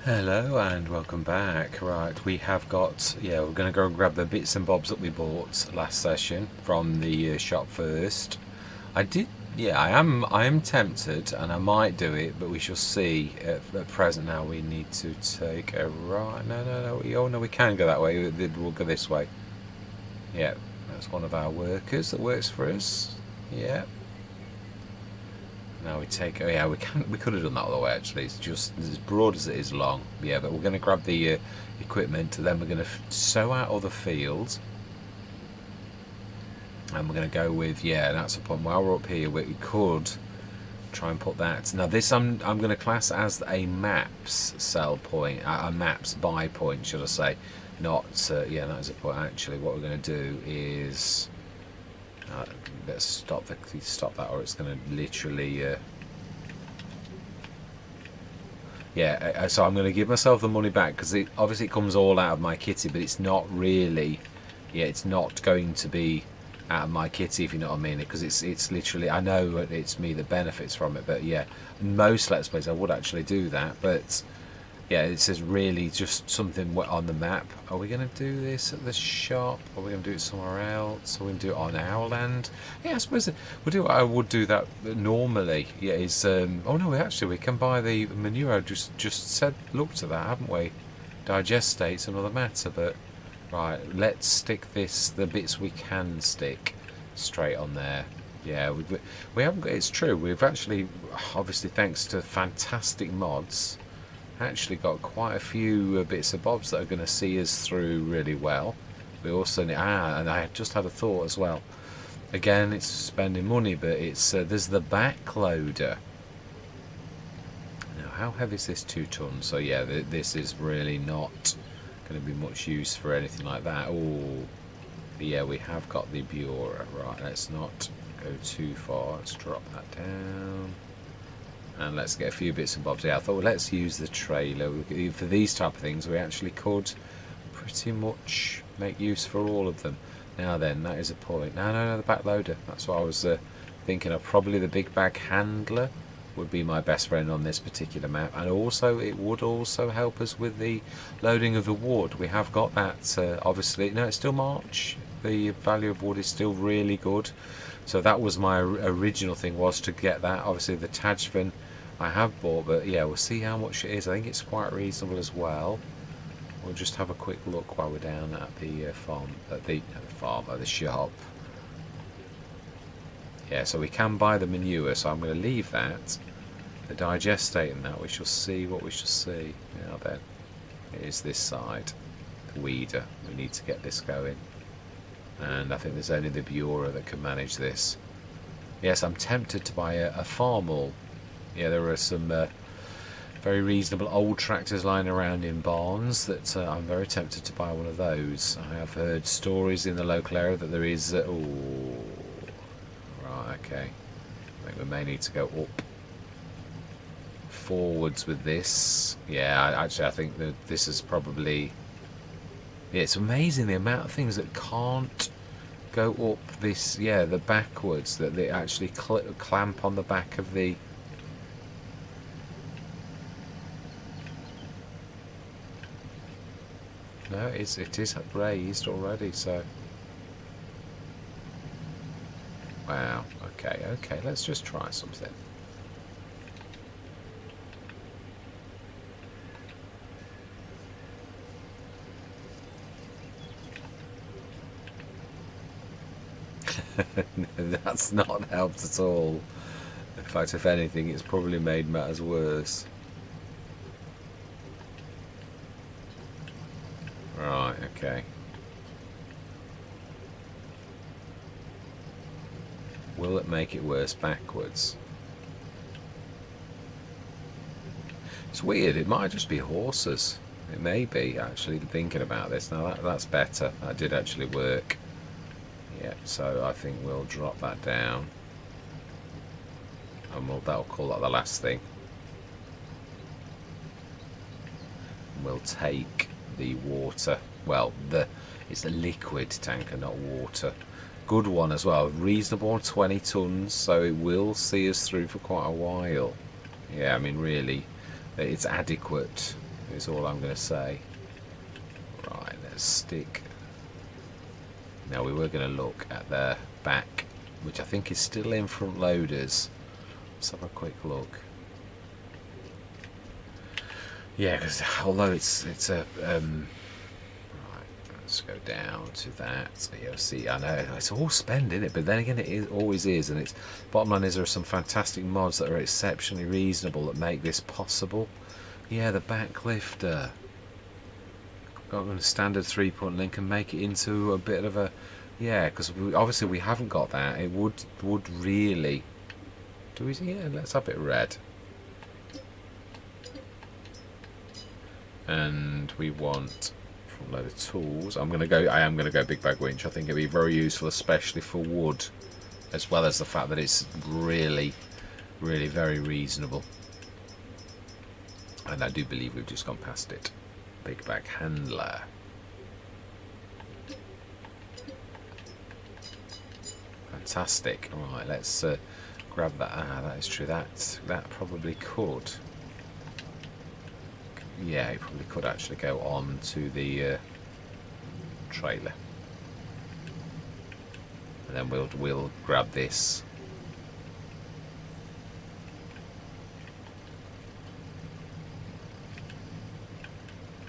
Hello and welcome back. Right, we have got, we're going to go and grab the bits and bobs that we bought last session from the shop first. I did, I am tempted and I might do it, but we shall see. At present now we need to take a right, no, we can go that way, we'll go this way. Yeah, that's one of our workers that works for us. Yeah. Now we take, we could have done that other way actually. It's just as broad as it is long. Yeah, but we're going to grab the equipment, and then we're going to sow out other fields, and we're going to go with, that's the point. While we're up here, we could try and put that. Now this I'm going to class as a maps sell point, a maps buy point, should I say? Not, that is a point. Actually, what we're going to do is. Let's stop that, or it's going to literally. So I'm going to give myself the money back because obviously it comes all out of my kitty, but it's not really. Yeah, it's not going to be out of my kitty, if you know what I mean. Because it's literally. I know it's me that benefits from it, but yeah, most Let's Plays I would actually do that, but. Yeah, it says really just something on the map. Are we going to do this at the shop? Are we going to do it somewhere else? Are we going to do it on our land? Yeah, I suppose we'll do. I would do that normally. Yeah, is oh no, actually we can buy the manure. Just said looked at that, haven't we? Digest state's another matter, but right. Let's stick the bits we can stick straight on there. Yeah, we haven't. It's true. We've actually, obviously, thanks to fantastic mods, actually got quite a few bits of bobs that are going to see us through really well. We also need, and I just had a thought as well. Again, it's spending money, but it's there's the backloader. Now, how heavy is this? 2 tons. So yeah, this is really not going to be much use for anything like that. Oh, yeah, we have got the Bureau. Right, let's not go too far. Let's drop that down. And let's get a few bits and bobs. Yeah, I thought, well, let's use the trailer. For these type of things, we actually could pretty much make use for all of them. Now then, that is a point. No, the backloader. That's what I was thinking of. Probably the big bag handler would be my best friend on this particular map. And also, it would also help us with the loading of the wood. We have got that, obviously. No, it's still March. The value of wood is still really good. So that was my original thing, was to get that. Obviously the Tajfin I have bought, but yeah, we'll see how much it is. I think it's quite reasonable as well. We'll just have a quick look while we're down at the at the shop. Yeah, so we can buy the manure, so I'm going to leave that. The digestate and that, we shall see what we shall see. Now then, it is this side, the weeder. We need to get this going. And I think there's only the Bureau that can manage this. Yes, I'm tempted to buy a farmall. Yeah, there are some very reasonable old tractors lying around in barns that I'm very tempted to buy one of those. I have heard stories in the local area that there is... right, okay. I think we may need to go up forwards with this. Yeah, actually I think that this is probably... Yeah, it's amazing the amount of things that can't go up this, the backwards, that they actually clamp on the back of the... No, it is raised already, so... Wow, okay, let's just try something. That's not helped at all. In fact, if anything, it's probably made matters worse. Right, okay. Will it make it worse backwards? It's weird, it might just be horses. It may be, actually, thinking about this. Now that's better. That did actually work. Yeah, so I think we'll drop that down. And that'll call that the last thing. And we'll take the water. Well, it's the liquid tanker, not water. Good one as well. Reasonable, 20 tons, so it will see us through for quite a while. Yeah, I mean, really, it's adequate. is all I'm going to say. Right, let's stick. Now we were going to look at the back, which I think is still in front loaders. Let's have a quick look. Yeah, because although it's a right, let's go down to that. So you'll see, I know it's all spend, isn't it? But then again, always is, and it's bottom line is there are some fantastic mods that are exceptionally reasonable that make this possible. Yeah, the back lifter. Got a standard 3-point link and make it into a bit of a, yeah, because obviously we haven't got that. It would really. Do we? Yeah, let's have it red. And we want a load of tools. I am going to go big bag winch. I think it'd be very useful, especially for wood, as well as the fact that it's really, really very reasonable. And I do believe we've just gone past it. Big bag handler. Fantastic. All right, let's grab that. That is true. That probably could. Yeah, it probably could actually go on to the trailer, and then we'll grab this.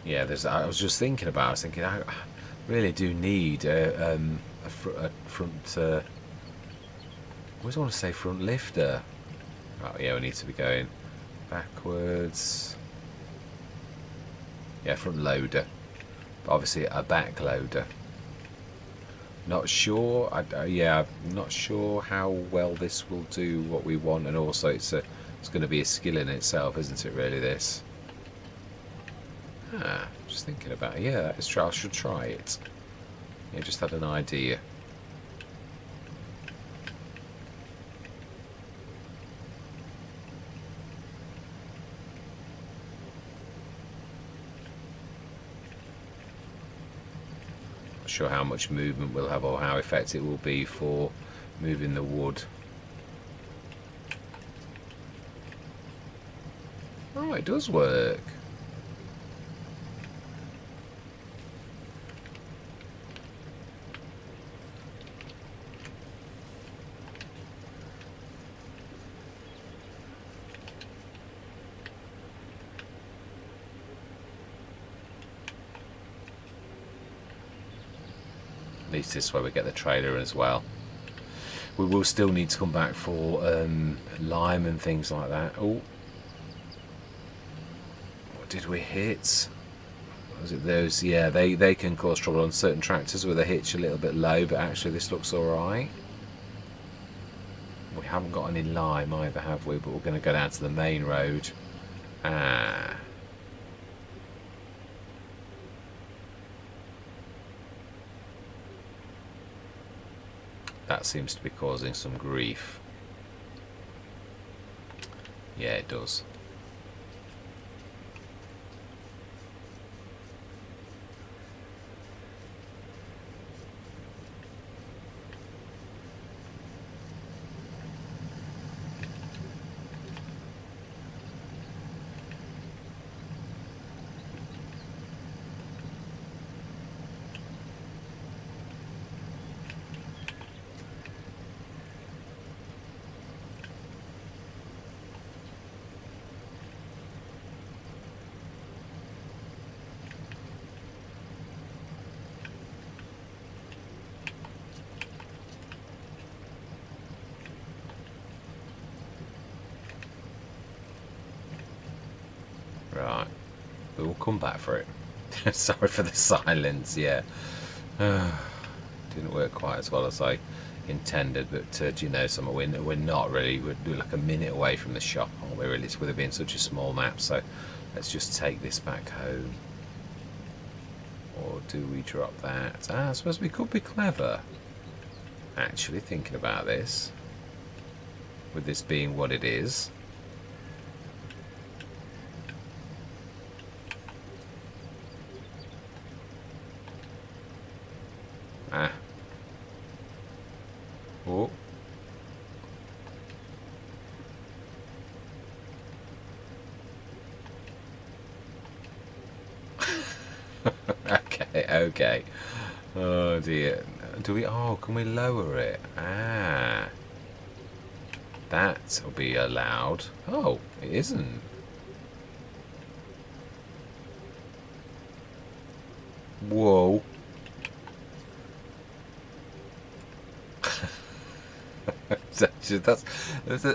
Yeah, I was just thinking about. I was thinking I really do need a front. I always want to say front lifter. Oh yeah, we need to be going backwards. Yeah, front loader, but obviously a back loader. Not sure. Yeah, I'm not sure how well this will do what we want, and also it's going to be a skill in itself, isn't it? Really, this. Just thinking about it. Yeah, that is true. I should try it. Yeah, just had an idea. Sure how much movement we'll have or how effective it will be for moving the wood. Oh, it does work. At least this way we get the trailer as well. We will still need to come back for lime and things like that. Oh, what did we hit? Was it those? Yeah, they can cause trouble on certain tractors with a hitch a little bit low, but actually this looks alright. We haven't got any lime either, have we? But we're going to go down to the main road. That seems to be causing some grief. Yeah, it does. Right, we will come back for it. Sorry for the silence, yeah. Didn't work quite as well as I intended, but do you know something? We're not really, we're like a minute away from the shop, aren't we, really, with it being such a small map, so let's just take this back home. Or do we drop that? I suppose we could be clever, actually, thinking about this, with this being what it is. Oh. Okay, okay. Oh dear. Do we? Oh, can we lower it? Ah, that'll be allowed. Oh, it isn't. Whoa.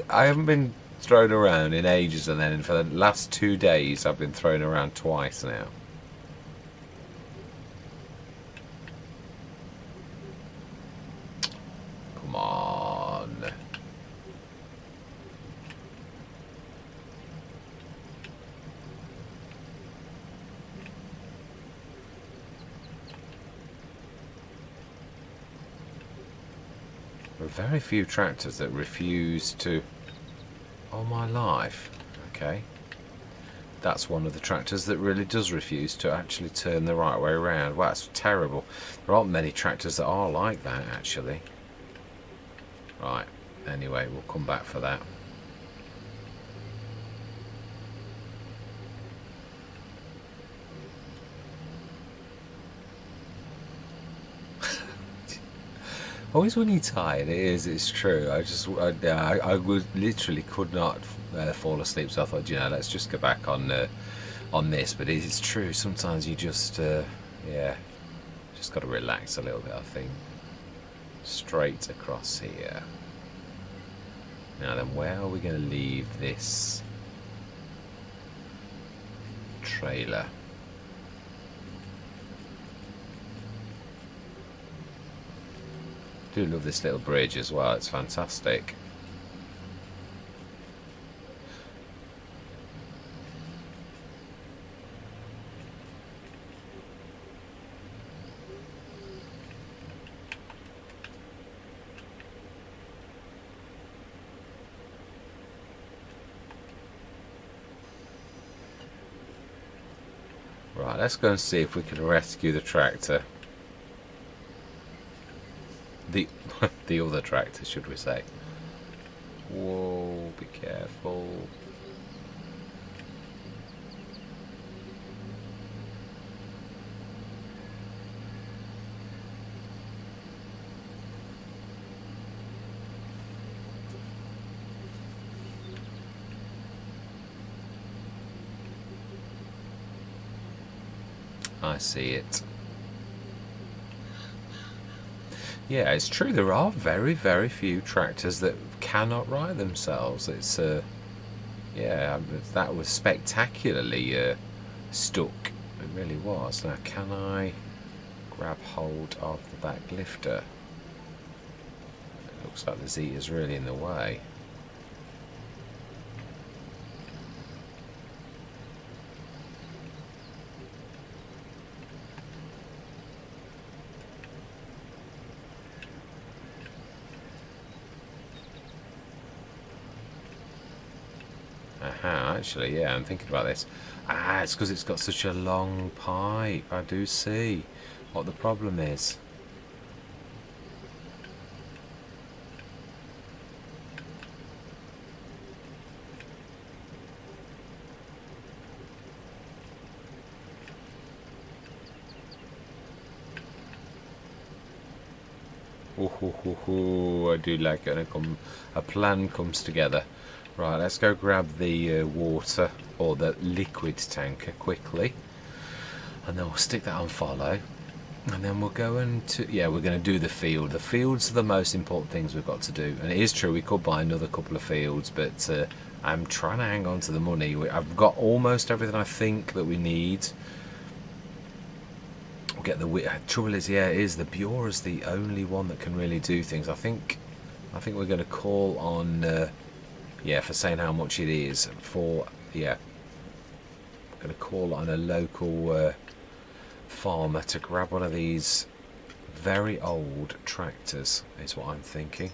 I haven't been thrown around in ages, and then for the last 2 days, I've been thrown around twice now. Come on. There are very few tractors that refuse to. Oh my life. Okay. That's one of the tractors that really does refuse to actually turn the right way around. Well, that's terrible. There aren't many tractors that are like that, actually. Right. Anyway, we'll come back for that. Always when you're tired, it's true. I was literally could not fall asleep, so I thought, let's just go back on this. But it's true. Sometimes you just, yeah, just got to relax a little bit. I think. Straight across here. Now then, where are we going to leave this trailer? I do love this little bridge as well. It's fantastic. Right, let's go and see if we can rescue the tractor. The the other tractor, should we say. Whoa, be careful. I see it. Yeah, it's true. There are very, very few tractors that cannot ride themselves. It's yeah, that was spectacularly stuck. It really was. Now, can I grab hold of the back lifter? It looks like the Z is really in the way. Aha, actually, yeah, I'm thinking about this. Ah, it's because it's got such a long pipe. I do see what the problem is. Ooh, I do like it when a plan comes together. Right, let's go grab the water or the liquid tanker quickly, and then we'll stick that on follow, and then we'll go into we're going to do the field. The fields are the most important things we've got to do, and it is true we could buy another couple of fields, but I'm trying to hang on to the money. I've got almost everything I think that we need. We'll get the trouble is, yeah, it is the Bure is the only one that can really do things. I think we're going to call on for saying how much it is for I'm going to call on a local farmer to grab one of these very old tractors is what I'm thinking.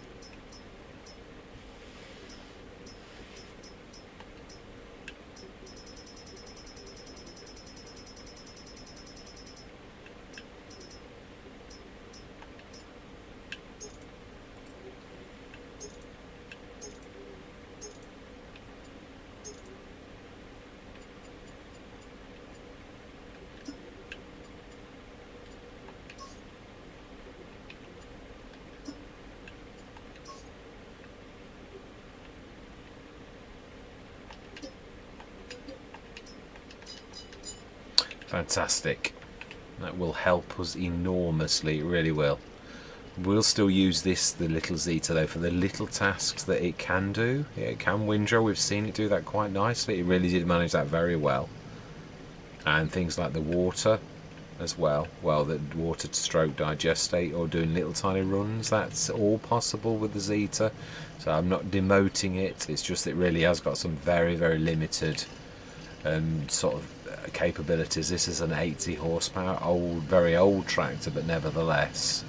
Fantastic. That will help us enormously, it really will. We'll still use this, the little Zeta, though, for the little tasks that it can do. Yeah, it can windrow. We've seen it do that quite nicely. It really did manage that very well. And things like the water as well. Well, the water to stroke digestate or doing little tiny runs, that's all possible with the Zeta. So I'm not demoting it. It's just it really has got some very, very limited sort of capabilities. This is an 80 horsepower, old, very old tractor, but nevertheless,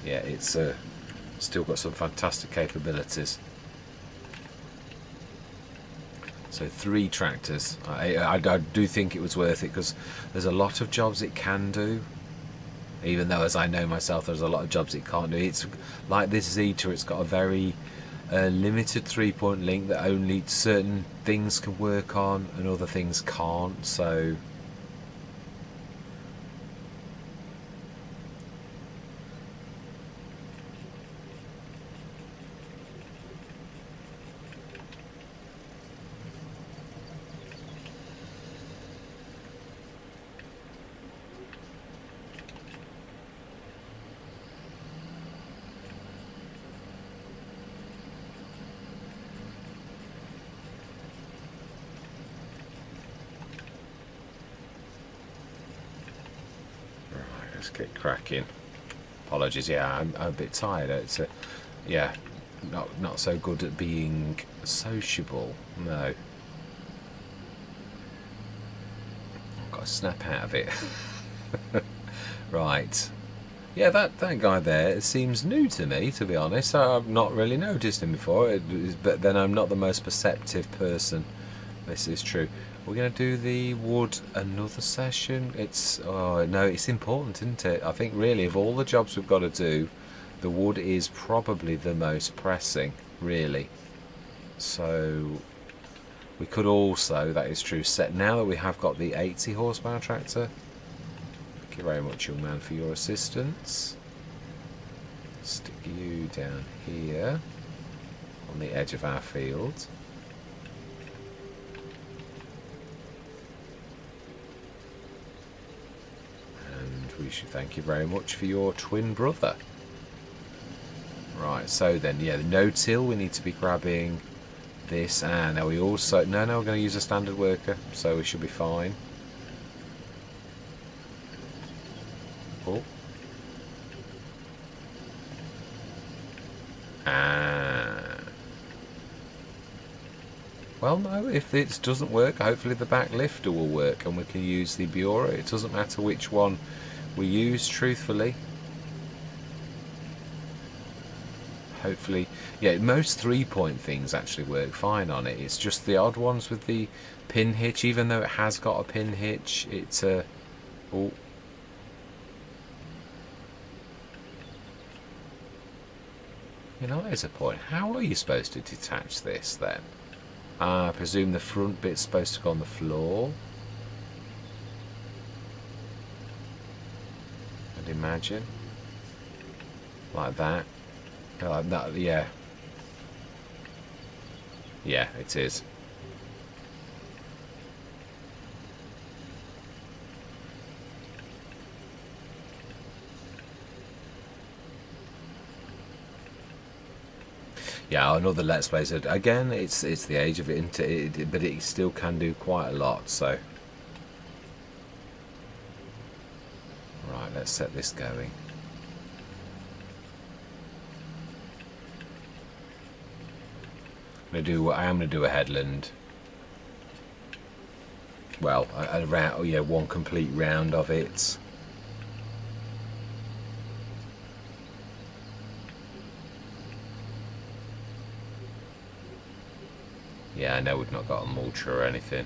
yeah, it's still got some fantastic capabilities. So 3 tractors. I do think it was worth it because there's a lot of jobs it can do. Even though, as I know myself, there's a lot of jobs it can't do. It's like this Zeta, it's got a very limited 3-point link that only certain things can work on and other things can't. So let's get cracking. Apologies, yeah, I'm a bit tired. It's yeah, not so good at being sociable. No, I've got to snap out of it. Right. Yeah, that guy there seems new to me, to be honest. I've not really noticed him before, but then I'm not the most perceptive person. This is true. We're going to do the wood another session. It's, oh no, it's important, isn't it? I think really of all the jobs we've got to do, the wood is probably the most pressing, really. So we could also, that is true, set now that we have got the 80 horsepower tractor. Thank you very much, young man, for your assistance. Stick you down here on the edge of our field. We should thank you very much for your twin brother. Right, so then, yeah, the no-till, we need to be grabbing this, and now we also, no, we're going to use a standard worker, so we should be fine. Oh. Well, no, if it doesn't work, hopefully the back lifter will work and we can use the Bureau. It doesn't matter which one we use, truthfully. Hopefully, yeah, most 3-point things actually work fine on it. It's just the odd ones with the pin hitch, even though it has got a pin hitch, it's a... Oh. You know, there's a point. How are you supposed to detach this then? I presume the front bit's supposed to go on the floor. I'd imagine. Like that. Like that, yeah. Yeah, it is. Yeah, another Let's Play said again. It's the age of it, but it still can do quite a lot. So, right, let's set this going. I am gonna do a headland. Well, a round, oh yeah, one complete round of it. Yeah, I know we've not got a mulch or anything.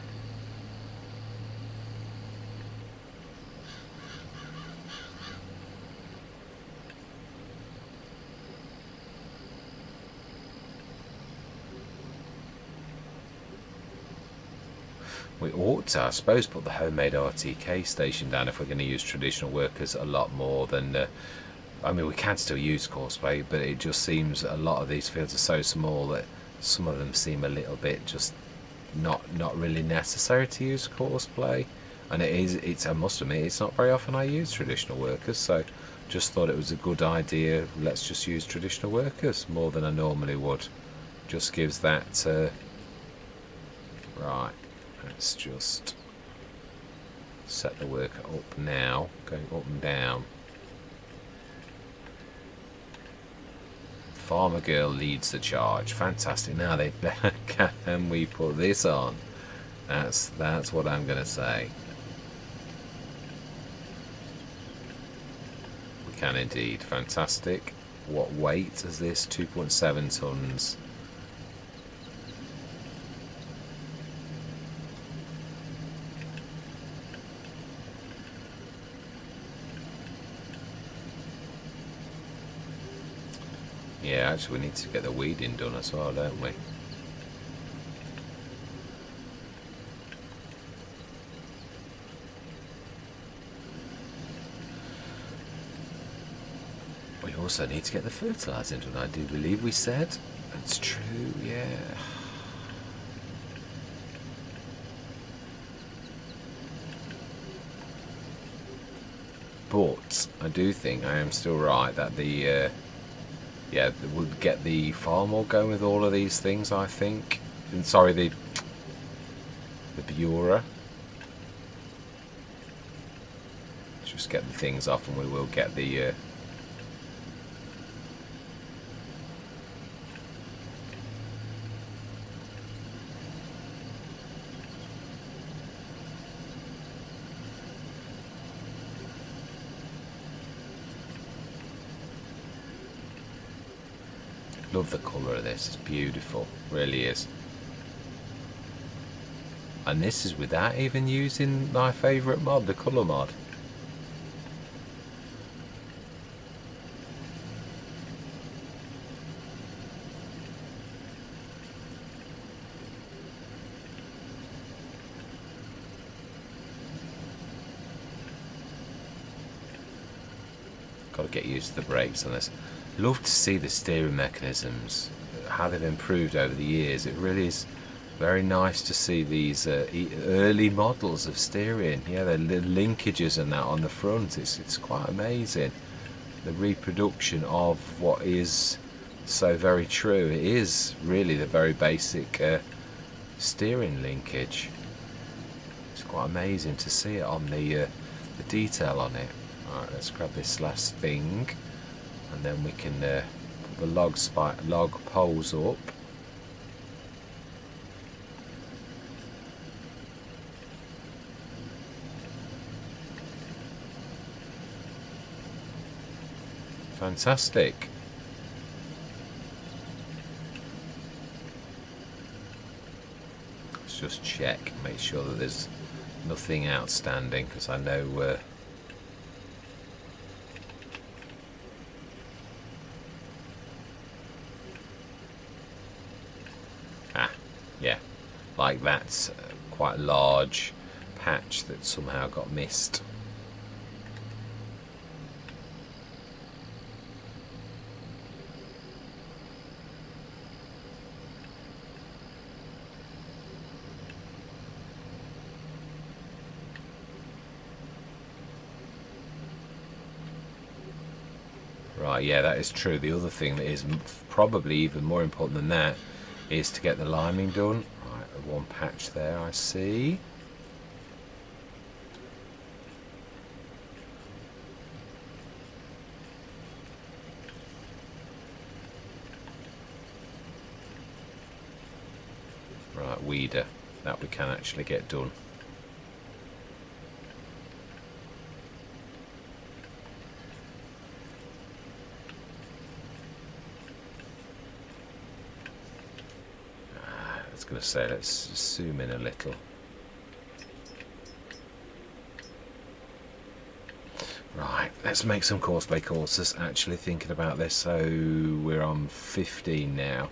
We ought to, I suppose, put the homemade RTK station down if we're going to use traditional workers a lot more than... I mean, we can still use Courseplay, but it just seems a lot of these fields are so small that some of them seem a little bit just not really necessary to use Courseplay. And I must admit, it's not very often I use traditional workers, so just thought it was a good idea. Let's just use traditional workers more than I normally would. Just gives that right. Let's just set the worker up now, going up and down. Farmer girl leads the charge. Fantastic. Now they can we put this on? That's what I'm gonna say. We can indeed. Fantastic. What weight is this? 2.7 tons. Yeah, actually we need to get the weeding done as well, don't we? We also need to get the fertilising done, I do believe we said. That's true, yeah. But I do think I am still right that the yeah, we'll get the farm all going with all of these things, I think. And sorry, the Bureau. Just get the things off and we will get the love the colour of this, it's beautiful, really is. And this is without even using my favourite mod, the colour mod. Got to get used to the brakes on this. Love to see the steering mechanisms, how they've improved over the years. It really is very nice to see these early models of steering. Yeah, the linkages and that on the front. It's quite amazing. The reproduction of what is so very true. It is really the very basic steering linkage. It's quite amazing to see it on the detail on it. Alright, let's grab this last thing. And then we can put the log poles up. Fantastic. Let's just check, make sure that there's nothing outstanding, because I know yeah, like that's quite a large patch that somehow got missed. Right, yeah, that is true. The other thing that is probably even more important than that is to get the liming done. Right, one patch there, I see. Right, weeder. That we can actually get done. Going to say, let's zoom in a little. Right, let's make some course by courses. Actually thinking about this, so we're on 15 now.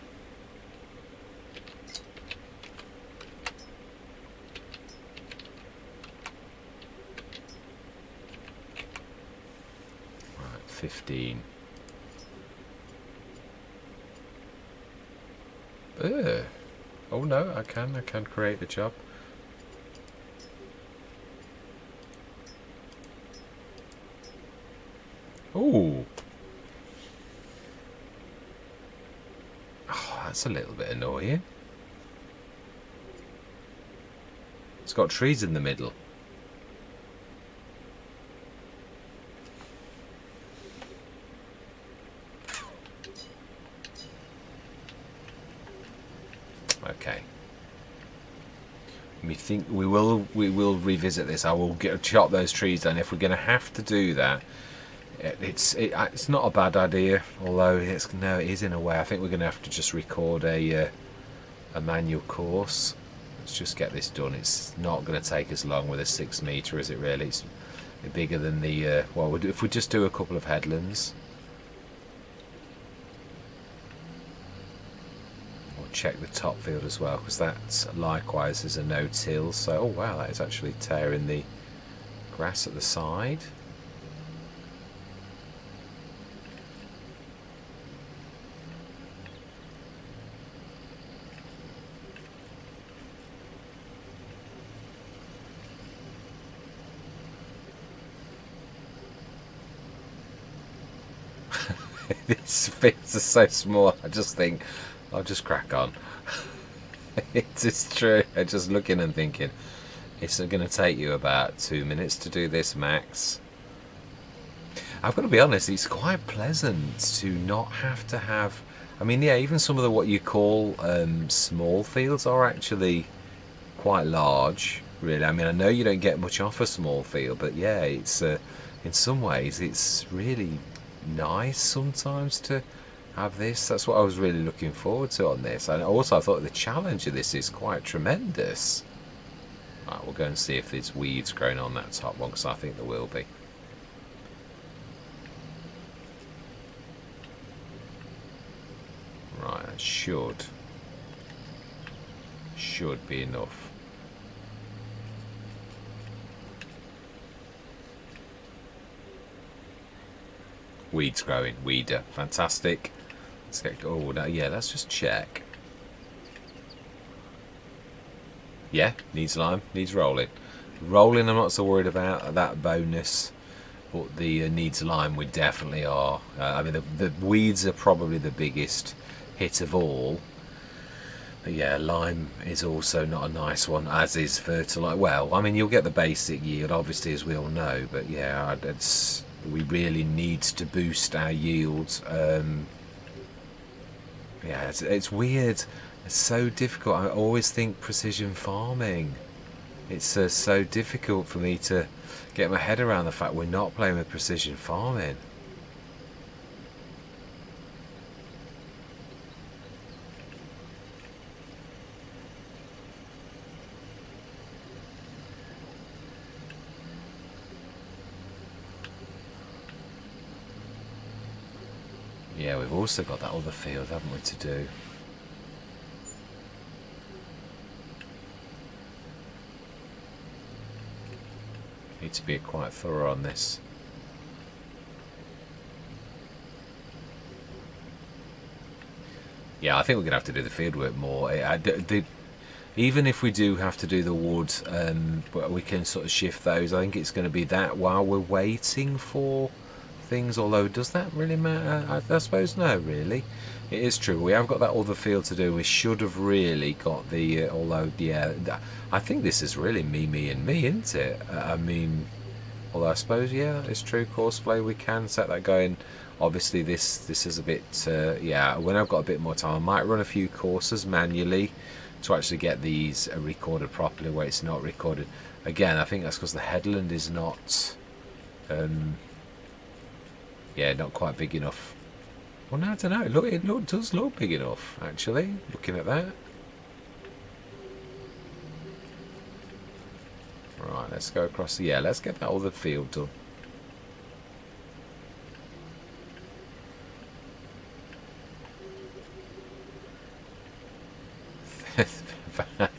Right, 15. Oh no, I can create a job. Ooh. Oh, that's a little bit annoying. It's got trees in the middle. Okay. We think we will revisit this. I will chop those trees down if we're going to have to do that. It's not a bad idea, although it is in a way. I think we're going to have to just record a manual course. Let's just get this done. It's not going to take us long with a 6 metre, is it really? It's bigger than the well, if we just do a couple of headlands. We'll check the top field as well, because that likewise is a no-till. So, oh wow, that is actually tearing the grass at the side. These fields are so small, I just think I'll just crack on. It's true. I'm just looking and thinking it's going to take you about 2 minutes to do this max. I've got to be honest, it's quite pleasant to not have to have, I mean, yeah, even some of the what you call small fields are actually quite large, really. I mean, I know you don't get much off a small field, but yeah, it's in some ways it's really nice sometimes to have this. That's what I was really looking forward to on this. And also I thought the challenge of this is quite tremendous. Right, we'll go and see if there's weeds growing on that top one, because I think there will be. Right, that should be enough. Weeds growing, weeder, fantastic. Let's get, oh no, yeah, let's just check. Yeah, needs lime, needs rolling. Rolling, I'm not so worried about that bonus, but the needs lime we definitely are. I mean, the weeds are probably the biggest hit of all. But yeah, lime is also not a nice one, as is fertilizer. Well, I mean, you'll get the basic yield, obviously, as we all know. But yeah, we really need to boost our yields. Yeah, it's weird. It's so difficult. I always think precision farming. It's so difficult for me to get my head around the fact we're not playing with precision farming. Yeah, we've also got that other field, haven't we, to do? Need to be quite thorough on this. Yeah, I think we're going to have to do the field work more. Even if we do have to do the wood, we can sort of shift those. I think it's going to be that while we're waiting for things, although does that really matter? I suppose no, really. It is true, we have got that other field to do. We should have really got the although yeah, I think this is really me and me, isn't it? I mean, although I suppose yeah, it's true, courseplay, we can set that going. Obviously this is a bit yeah, when I've got a bit more time I might run a few courses manually to actually get these recorded properly where it's not recorded. Again, I think that's because the headland is not yeah, not quite big enough. Well, no, I don't know. Look, it does look big enough, actually, looking at that. Right, let's go across the... Yeah, let's get that other field done.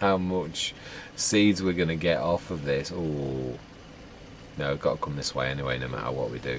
How much seeds we're going to get off of this. Oh, no, we've got to come this way anyway, no matter what we do.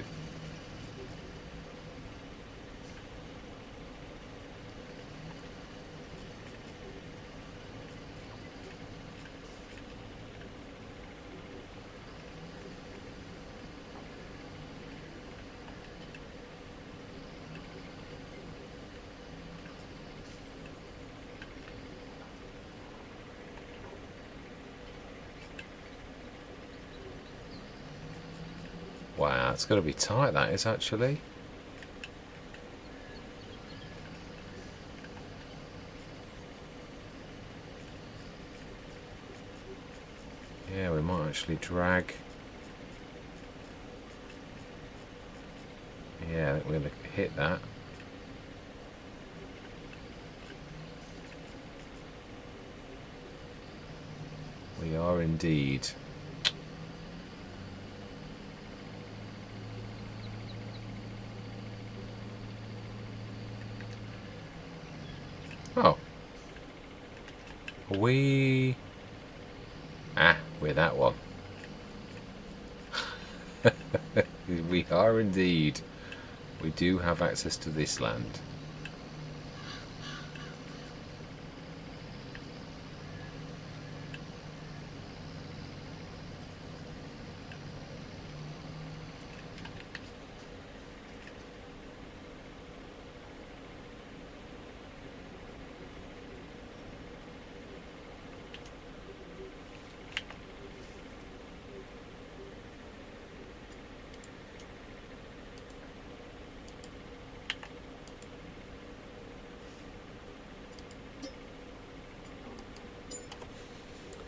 Wow, it's got to be tight, that is, actually. Yeah, we might actually drag. Yeah, I think we're going to hit that. We are indeed. Oh. We're that one. We are indeed. We do have access to this land.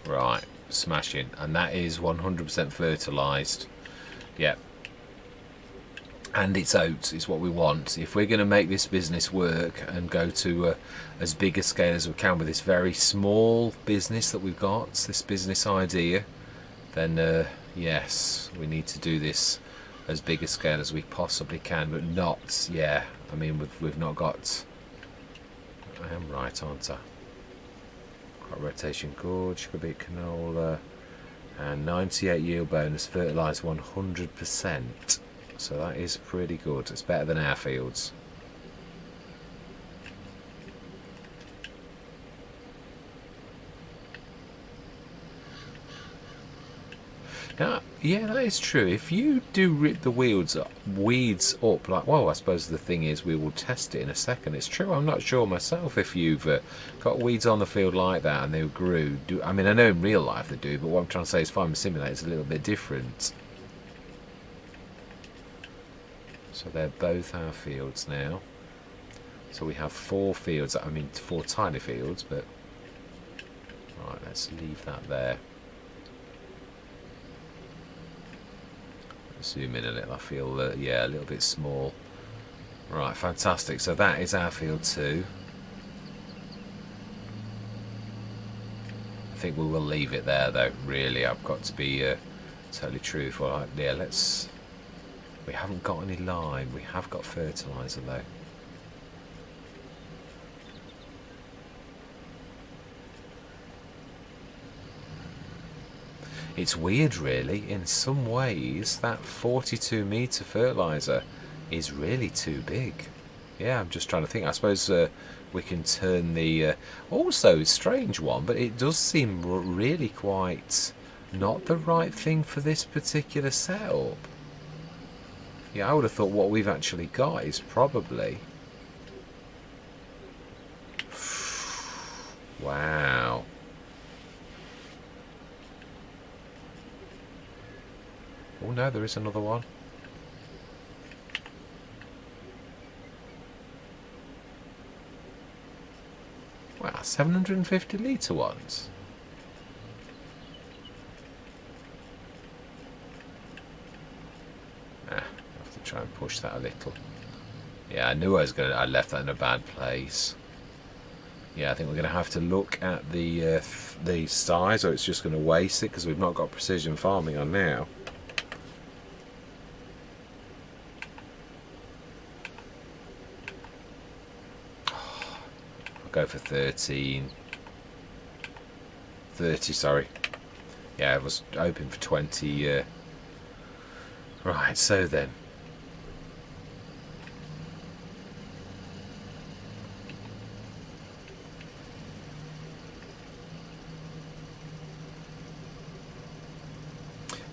Right, smashing. And that is 100% fertilised. Yep. And it's oats is what we want. If we're going to make this business work and go to as big a scale as we can with this very small business that we've got, this business idea, then yes, we need to do this as big a scale as we possibly can, but not, yeah, I mean, we've not got, I am right, aren't I? Crop rotation good, sugar beet canola, and 98 yield bonus, fertilised 100%. So that is pretty good. It's better than our fields. Now, yeah, that is true. If you do rip the weeds up, like, well, I suppose the thing is we will test it in a second. It's true. I'm not sure myself if you've got weeds on the field like that and they grew. I mean, I know in real life they do, but what I'm trying to say is Farming Simulator is a little bit different. So they're both our fields now. So we have 4 fields. I mean, 4 tiny fields, but right. Let's leave that there. Zoom in a little. I feel yeah, a little bit small. Right, fantastic. So that is our field 2. I think we will leave it there though. Really, I've got to be totally truthful. Yeah, let's. We haven't got any lime. We have got fertiliser though. It's weird really, in some ways that 42 metre fertiliser is really too big. Yeah, I'm just trying to think. I suppose we can turn the... also, strange one, but it does seem really quite not the right thing for this particular setup. Yeah, I would have thought what we've actually got is probably... Wow. Oh no, there is another one. Wow, 750 litre ones. I have to try and push that a little. Yeah, I knew I left that in a bad place. Yeah, I think we're going to have to look at the size, or it's just going to waste it because we've not got precision farming on now. Go for 13. 30, sorry. Yeah, I was hoping for 20. Right, so then.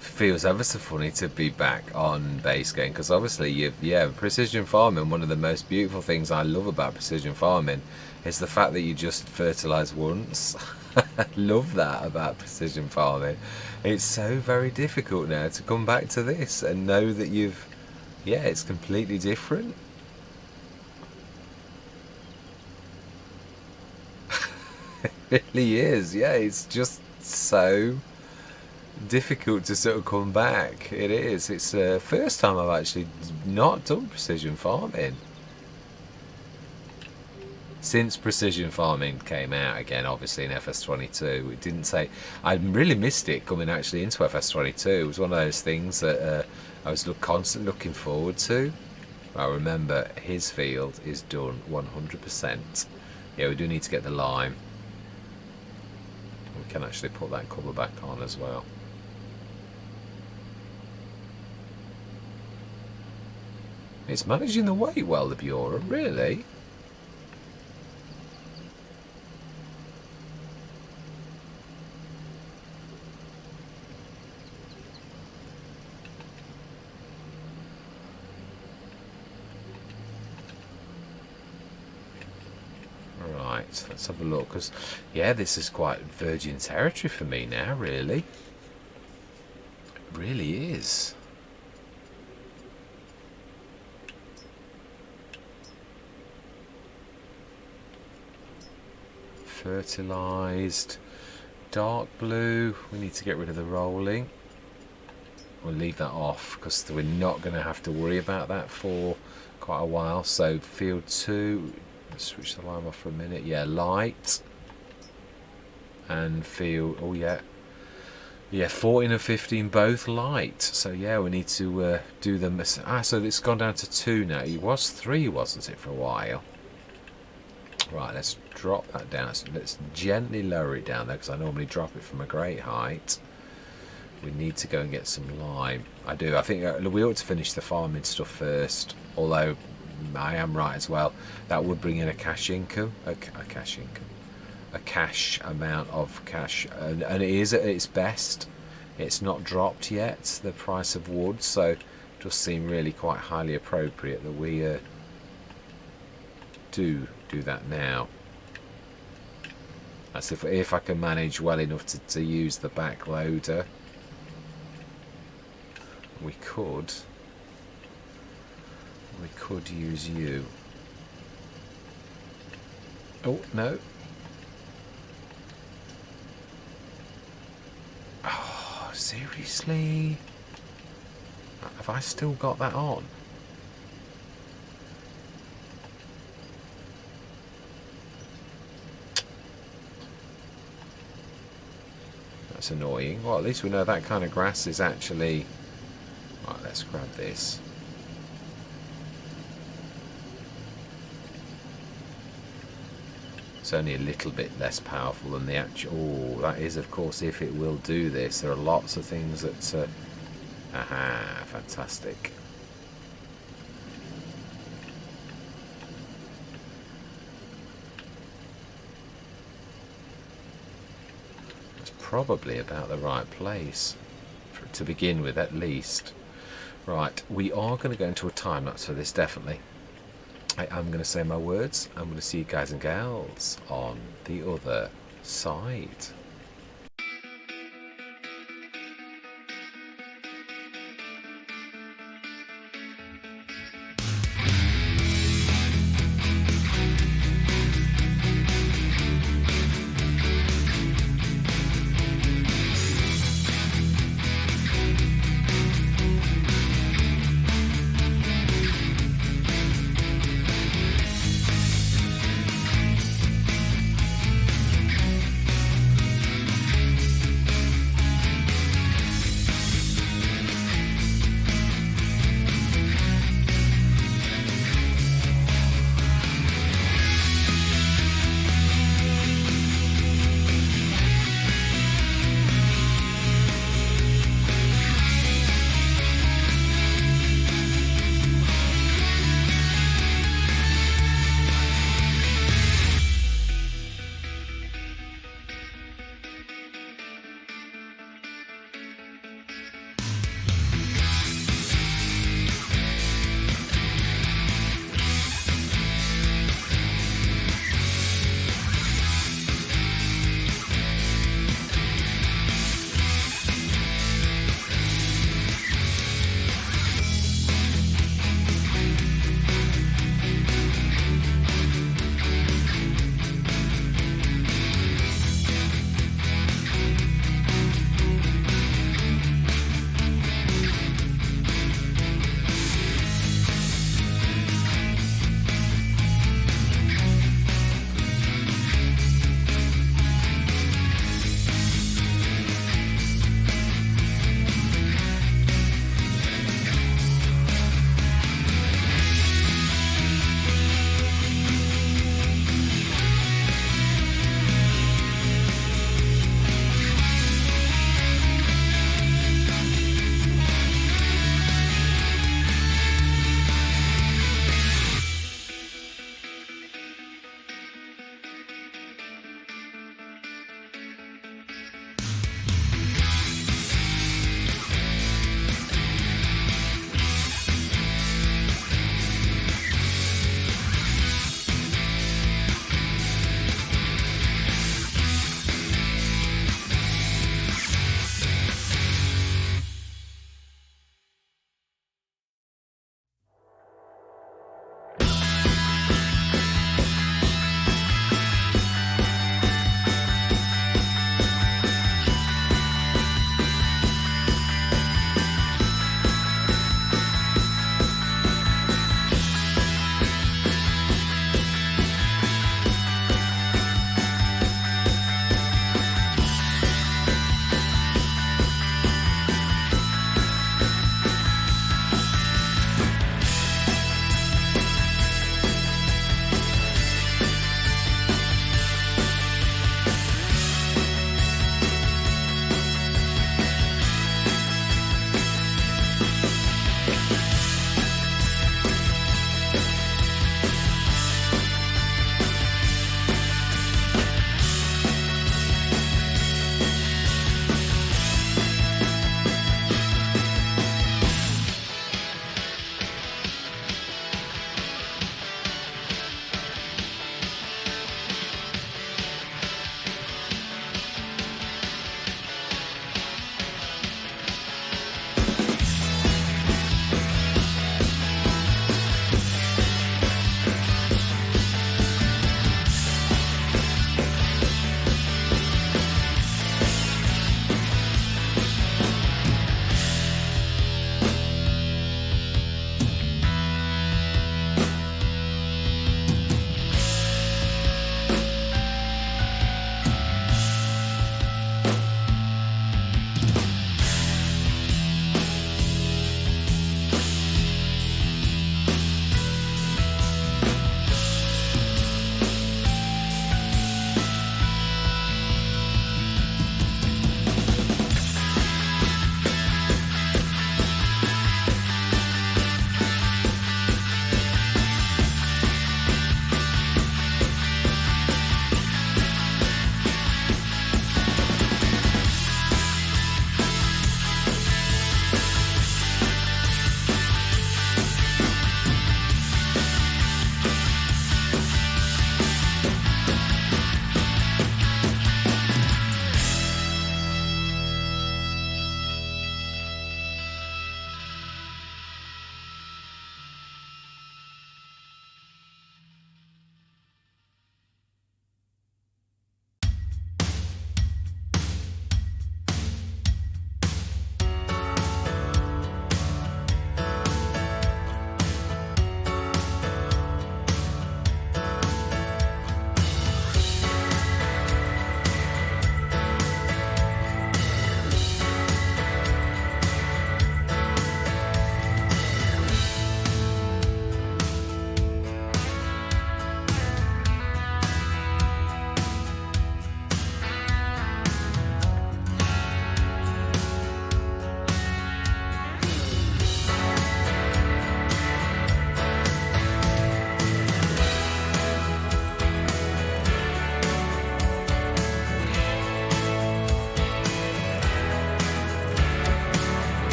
Feels ever so funny to be back on base game because obviously precision farming, one of the most beautiful things I love about precision farming is the fact that you just fertilize once. I love that about precision farming. It's so very difficult now to come back to this and know that yeah, it's completely different. It really is. Yeah, it's just so difficult to sort of come back. It is. It's the first time I've actually not done precision farming since precision farming came out again, obviously in FS22. It didn't say, I really missed it coming actually into FS22. It was one of those things that I was constantly looking forward to. I remember his field is done 100%. Yeah, we do need to get the lime. We can actually put that cover back on as well. It's managing the weight well, the Bureau, really. Right, let's have a look, because yeah, this is quite virgin territory for me now, really. It really is. Fertilised, dark blue, we need to get rid of the rolling. We'll leave that off because we're not going to have to worry about that for quite a while. So field 2, let's switch the lime off for a minute. Yeah, light. And field, oh yeah, 14 and 15 both light. So yeah, we need to do them. So it's gone down to 2 now. It was 3, wasn't it, for a while? Right, let's drop that down. So let's gently lower it down there because I normally drop it from a great height. We need to go and get some lime. I do. I think we ought to finish the farming stuff first. Although I am right as well. That would bring in a cash income, a cash amount of cash, and it is at its best. It's not dropped yet, the price of wood, so it does seem really quite highly appropriate that we do that now. That's if I can manage well enough to use the back loader. We could use you. Oh no. Oh, seriously? Have I still got that on? That's annoying. Well, at least we know that kind of grass is actually... Right, let's grab this. It's only a little bit less powerful than the actual... Oh, that is, of course, if it will do this. There are lots of things that... Aha, fantastic. It's probably about the right place to begin with, at least. Right, we are going to go into a time lapse for this, definitely. I am going to say my words. I'm going to see you guys and gals on the other side.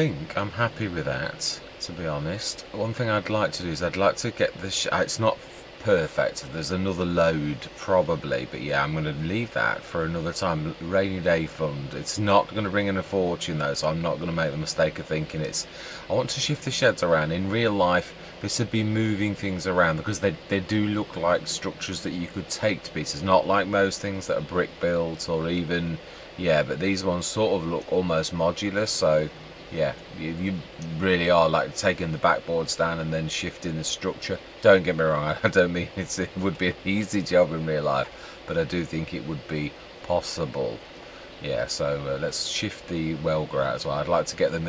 think I'm happy with that, to be honest. One thing I'd like to do is I'd like to get the it's not perfect, there's another load probably, but yeah, I'm going to leave that for another time. Rainy day fund, it's not going to bring in a fortune though, so I'm not going to make the mistake of thinking I want to shift the sheds around. In real life this would be moving things around, because they do look like structures that you could take to pieces, not like most things that are brick built or even, yeah, but these ones sort of look almost modular, so yeah, you really are like taking the backboards down and then shifting the structure. Don't get me wrong, I don't mean it would be an easy job in real life, but I do think it would be possible. Yeah, so let's shift the welger out as well. I'd like to get them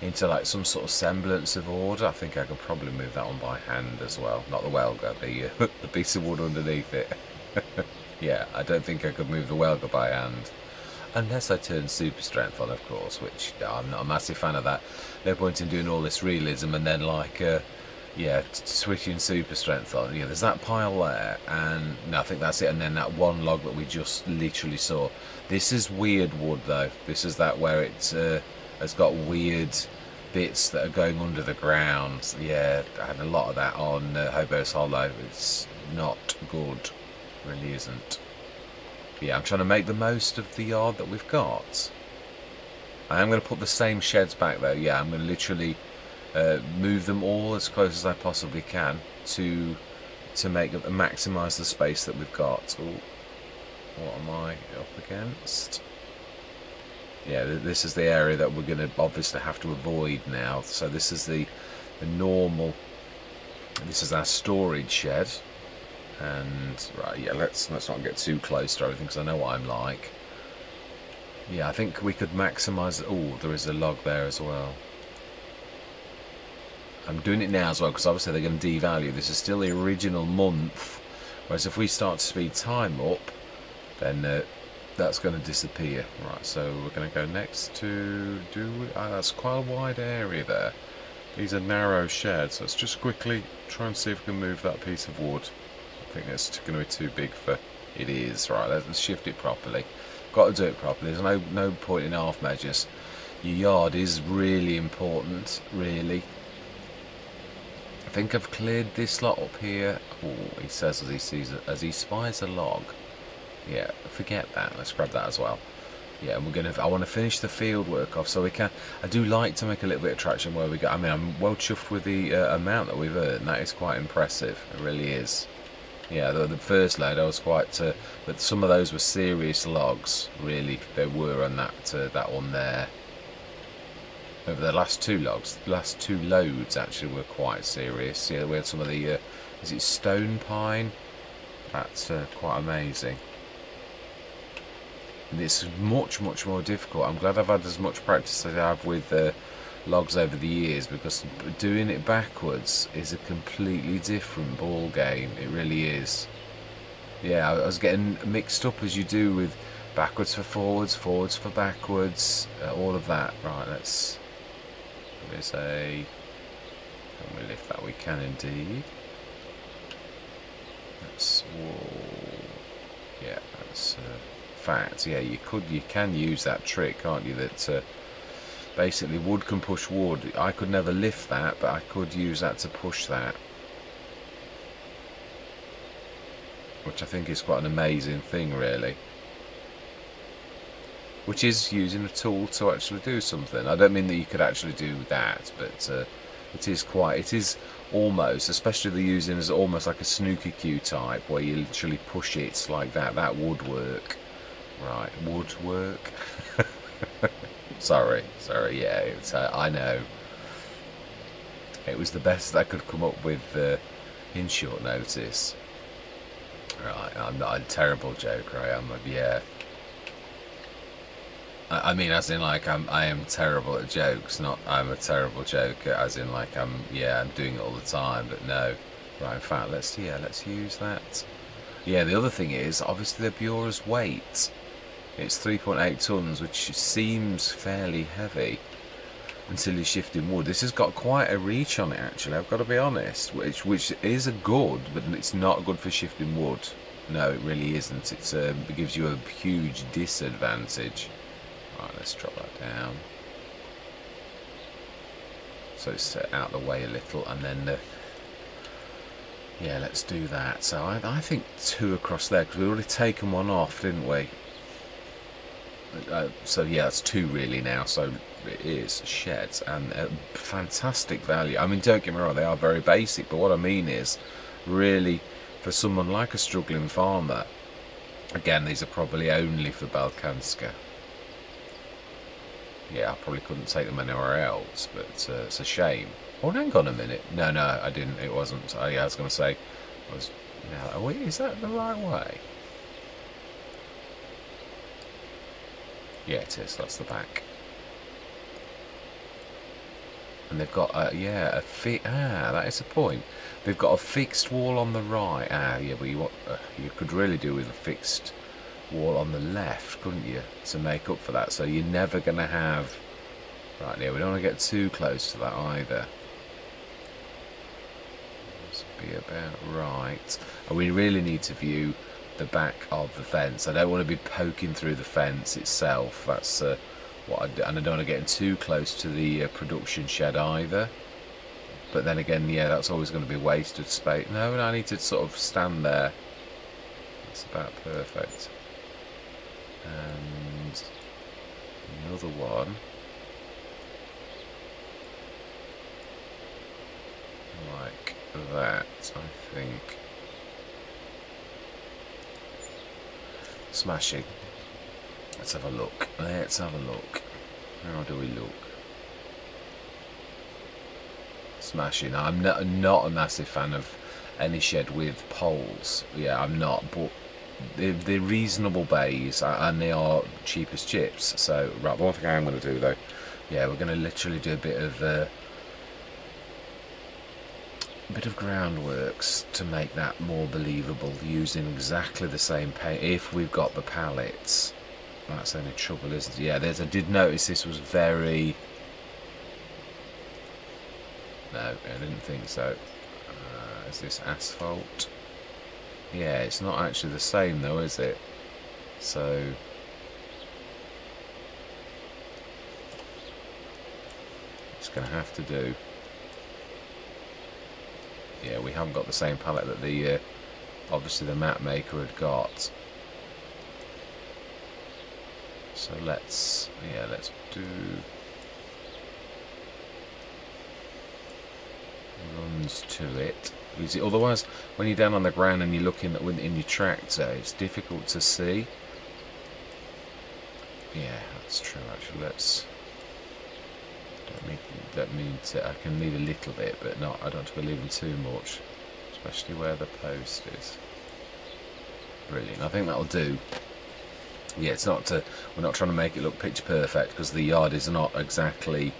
into like some sort of semblance of order. I think I could probably move that one by hand as well. Not the welger, the piece of wood underneath it. Yeah, I don't think I could move the welger by hand. Unless I turn super strength on, of course, which I'm not a massive fan of that. No point in doing all this realism and then like, yeah, switching super strength on. Yeah, there's that pile there, and no, I think that's it. And then that one log that we just literally saw. This is weird wood though. This is that where it has got weird bits that are going under the ground. Yeah, I had a lot of that on Hobo's Hollow. It's not good, really isn't. Yeah, I'm trying to make the most of the yard that we've got. I am going to put the same sheds back though. Yeah, I'm going to literally move them all as close as I possibly can to maximise the space that we've got. Ooh, what am I up against? Yeah, this is the area that we're going to obviously have to avoid now. So this is the normal. This is our storage shed. And right, yeah, let's not get too close to everything because I know what I'm like. Yeah, I think we could maximise. Oh, there is a log there as well. I'm doing it now as well because obviously they're going to devalue. This is still the original month, whereas if we start to speed time up, then that's going to disappear. Right, so we're going to go next to that's quite a wide area there. These are narrow sheds. Let's just quickly try and see if we can move that piece of wood. I think it's going to be too big for it is. Right, let's shift it properly. Got to do it properly. There's no point in half measures. Your yard is really important, really. I think I've cleared this lot up here. Oh, he says as he spies a log. Yeah, forget that. Let's grab that as well. Yeah, and I want to finish the field work off so we can. I do like to make a little bit of traction where we go. I mean, I'm well chuffed with the amount that we've earned. That is quite impressive. It really is. Yeah, the first load I was quite, but some of those were serious logs. Really, they were on that one there. Over the last two loads actually were quite serious. Yeah, we had some of the, is it stone pine? That's quite amazing. And it's much more difficult. I'm glad I've had as much practice as I have with logs over the years, because doing it backwards is a completely different ball game. It really is. Yeah, I was getting mixed up as you do with backwards for forwards, forwards for backwards, all of that. Right, let's say, can we lift that? We can indeed. That's yeah, that's fact. Yeah, you can use that trick, can't you? That basically wood can push wood. I could never lift that, but I could use that to push that, which I think is quite an amazing thing, really. Which is using a tool to actually do something. I don't mean that you could actually do that, but it is almost, especially the using as almost like a snooker cue type, where you literally push it like that. That would work. Right, would work. Sorry, yeah, I know. It was the best I could come up with in short notice. Right, I'm not a terrible joker, I am, yeah. I mean, as in like I am terrible at jokes, not I'm a terrible joker, as in like I'm doing it all the time, but no. Right, in fact, let's use that. Yeah, the other thing is, obviously the Bureau's weight. It's 3.8 tons, which seems fairly heavy until you're shifting wood. This has got quite a reach on it, actually, I've got to be honest, which is a good, but it's not good for shifting wood. No, it really isn't. It gives you a huge disadvantage. Right, let's drop that down. so it's out of the way a little, and then yeah, let's do that. So I think 2 across there, because we already taken one off, didn't we? So yeah, that's 2 really now. So it is sheds, and fantastic value. I mean, don't get me wrong, they are very basic, but what I mean is, really, for someone like a struggling farmer, again, these are probably only for Balkanska. Yeah, I probably couldn't take them anywhere else, but it's a shame. Oh, hang on a minute. No, I didn't. It wasn't. Yeah, I was going to say, no, wait, is that the right way? Yeah, it is. That's the back. And they've got, that is a point. They've got a fixed wall on the right. Yeah, but you could really do with a fixed wall on the left, couldn't you, to make up for that? So you're never going to have... Right, yeah, we don't want to get too close to that either. This would be about right. And we really need to view the back of the fence. I don't want to be poking through the fence itself. That's what I do. And I don't want to get too close to the production shed either. But then again, yeah, that's always going to be wasted space. No, I need to sort of stand there. That's about perfect. And another one like that, I think. Smashing. Let's have a look. How do we look? Smashing. I'm not a massive fan of any shed with poles. Yeah, I'm not, but they're reasonable bays, and they are cheap as chips. So, right, one thing I am going to do though, yeah, we're going to literally do a bit of groundworks to make that more believable, using exactly the same paint. If we've got the pallets, that's the only trouble, isn't it? Yeah, I did notice this was very... No, I didn't think so. Is this asphalt? Yeah, it's not actually the same though, is it? So it's going to have to do. Yeah, we haven't got the same palette that the obviously the map maker had got. So let's do runs to it. Otherwise, when you're down on the ground and you're looking in your tractor, it's difficult to see. Yeah, that's true. Actually, I can leave a little bit, but not. I don't want to be leaving too much, especially where the post is. Brilliant. I think that'll do. Yeah, we're not trying to make it look pitch perfect, because the yard is not exactly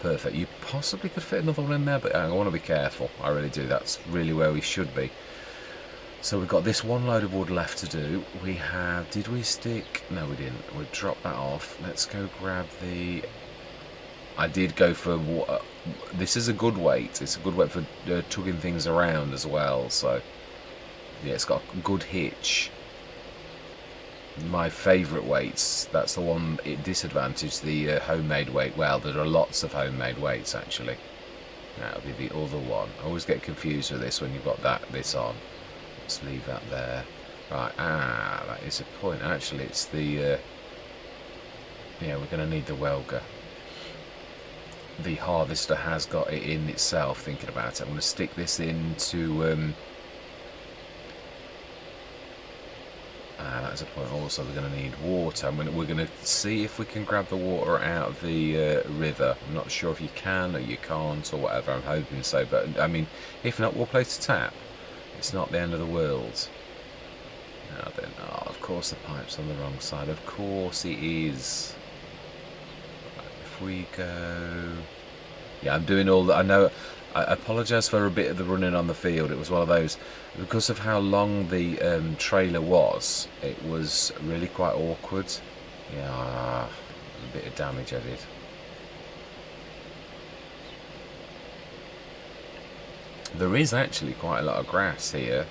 perfect. You possibly could fit another one in there, but I want to be careful. I really do. That's really where we should be. So we've got this one load of wood left to do. We have... Did we stick... No, we didn't. We'll drop that off. Let's go grab the... I did go for... This is a good weight. It's a good weight for tugging things around as well. So, yeah, it's got a good hitch. My favourite weights, that's the one it disadvantaged, the homemade weight. Well, there are lots of homemade weights actually. That'll be the other one. I always get confused with this when you've got this on. Let's leave that there. Right, that is a point. Actually, it's the yeah, we're going to need the welger. The harvester has got it in itself, thinking about it. I'm going to stick this into that's a point. Also, we're going to need water. We're going to see if we can grab the water out of the river. I'm not sure if you can or you can't or whatever. I'm hoping so, but I mean, if not, we'll place a tap. It's not the end of the world. No, then, of course the pipe's on the wrong side. Of course it is. Right, if we go... Yeah, I'm doing all that. I know. I apologise for a bit of the running on the field. It was one of those, because of how long the trailer was, it was really quite awkward. Yeah, a bit of damage I did. There is actually quite a lot of grass here.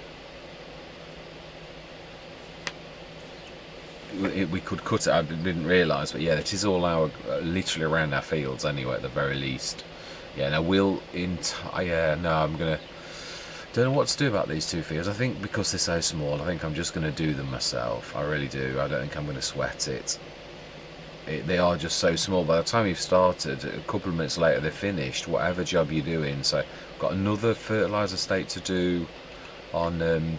We could cut it, I didn't realise, but yeah, it is all literally around our fields anyway, at the very least. Yeah, no, yeah, no, I'm gonna. Don't know what to do about these two fields. I think because they're so small, I think I'm just going to do them myself. I really do. I don't think I'm going to sweat it. They are just so small. By the time you've started, a couple of minutes later, they're finished, whatever job you're doing. So I've got another fertiliser state to do on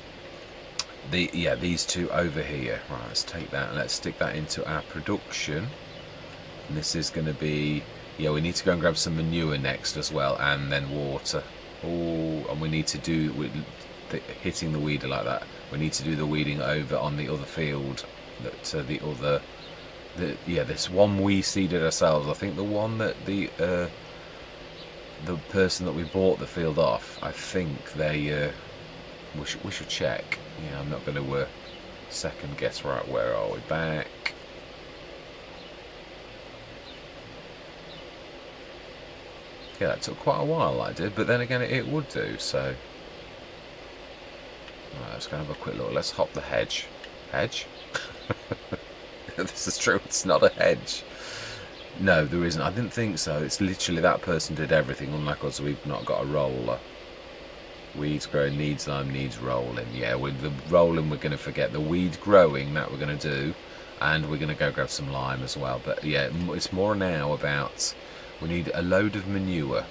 these two over here. Right, let's take that and let's stick that into our production. And this is going to be, yeah, we need to go and grab some manure next as well, and then water. Oh, and we need to do, hitting the weeder like that, we need to do the weeding over on the other field, this one we seeded ourselves. I think the one that the person that we bought the field off, I think they, we should check. Yeah, I'm not going to second guess. Right, where are we? Back. Yeah, that took quite a while, I did, but then again it would do, so. Right, let's go have a quick look. Let's hop the hedge. Hedge? This is true, it's not a hedge. No, there isn't. I didn't think so. It's literally that person did everything, unlike us, we've not got a roller. Weeds growing, needs lime, needs rolling. Yeah, with the rolling we're going to forget. The weed growing, that we're going to do, and we're going to go grab some lime as well. But yeah, it's more now about, we need a load of manure.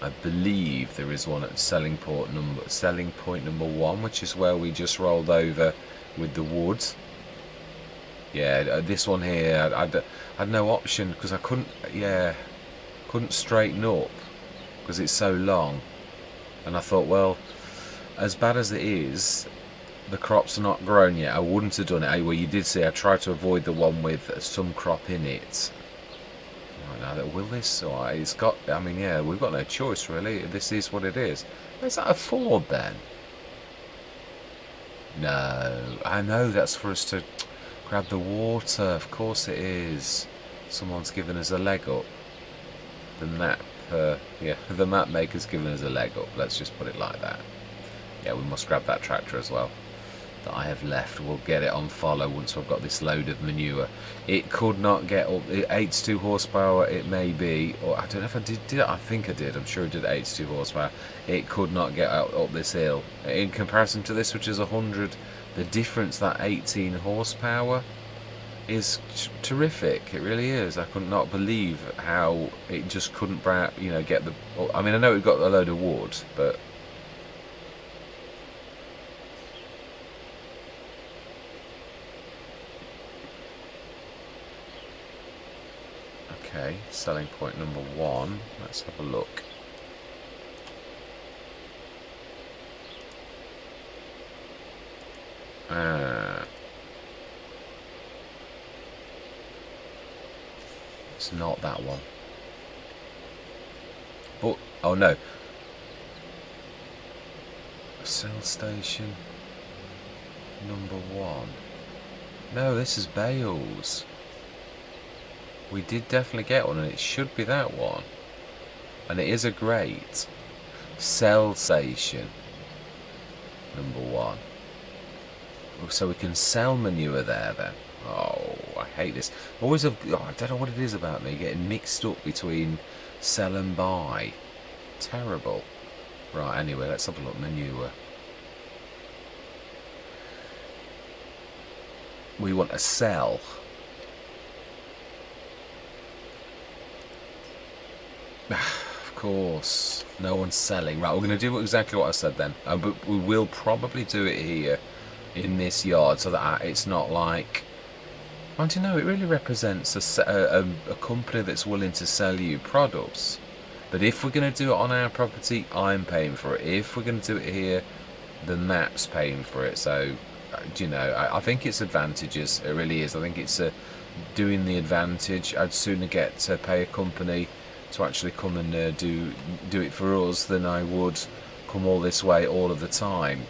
I believe there is one at selling point number 1, which is where we just rolled over with the wood. Yeah, this one here, I had no option because I couldn't straighten up because it's so long. And I thought, well, as bad as it is, the crops are not grown yet. I wouldn't have done it. Well, you did see I tried to avoid the one with some crop in it. Now, will this? It's got. I mean, yeah, we've got no choice really. This is what it is. Is that a Ford then? No, I know that's for us to grab the water. Of course it is. Someone's given us a leg up. The map, the map maker's given us a leg up. Let's just put it like that. Yeah, we must grab that tractor as well that I have left. We'll get it on follow once we've got this load of manure. It could not get up. 82 horsepower it may be, or I don't know if I did I think I did. I'm sure I did 82 horsepower. It could not get up this hill. In comparison to this, which is 100, the difference, that 18 horsepower, is terrific. It really is. I could not believe how it just couldn't, get the. I mean, I know it got a load of wood, but. Okay, selling point number 1. Let's have a look. It's not that one. But, oh no. Sell station number 1. No, this is Bales. We did definitely get one, and it should be that one. And it is a great cell station number 1. So we can sell manure there then. Oh, I hate this. I don't know what it is about me getting mixed up between sell and buy. Terrible. Right, anyway, let's have a look. Manure. We want a sell. Of course, no one's selling. Right, we're going to do exactly what I said then. But we will probably do it here in this yard so that it's not like... I don't know, it really represents a company that's willing to sell you products. But if we're going to do it on our property, I'm paying for it. If we're going to do it here, the map's paying for it. So, I think it's advantages. It really is. I think it's doing the advantage. I'd sooner get to pay a company to actually come and do it for us than I would come all this way all of the time.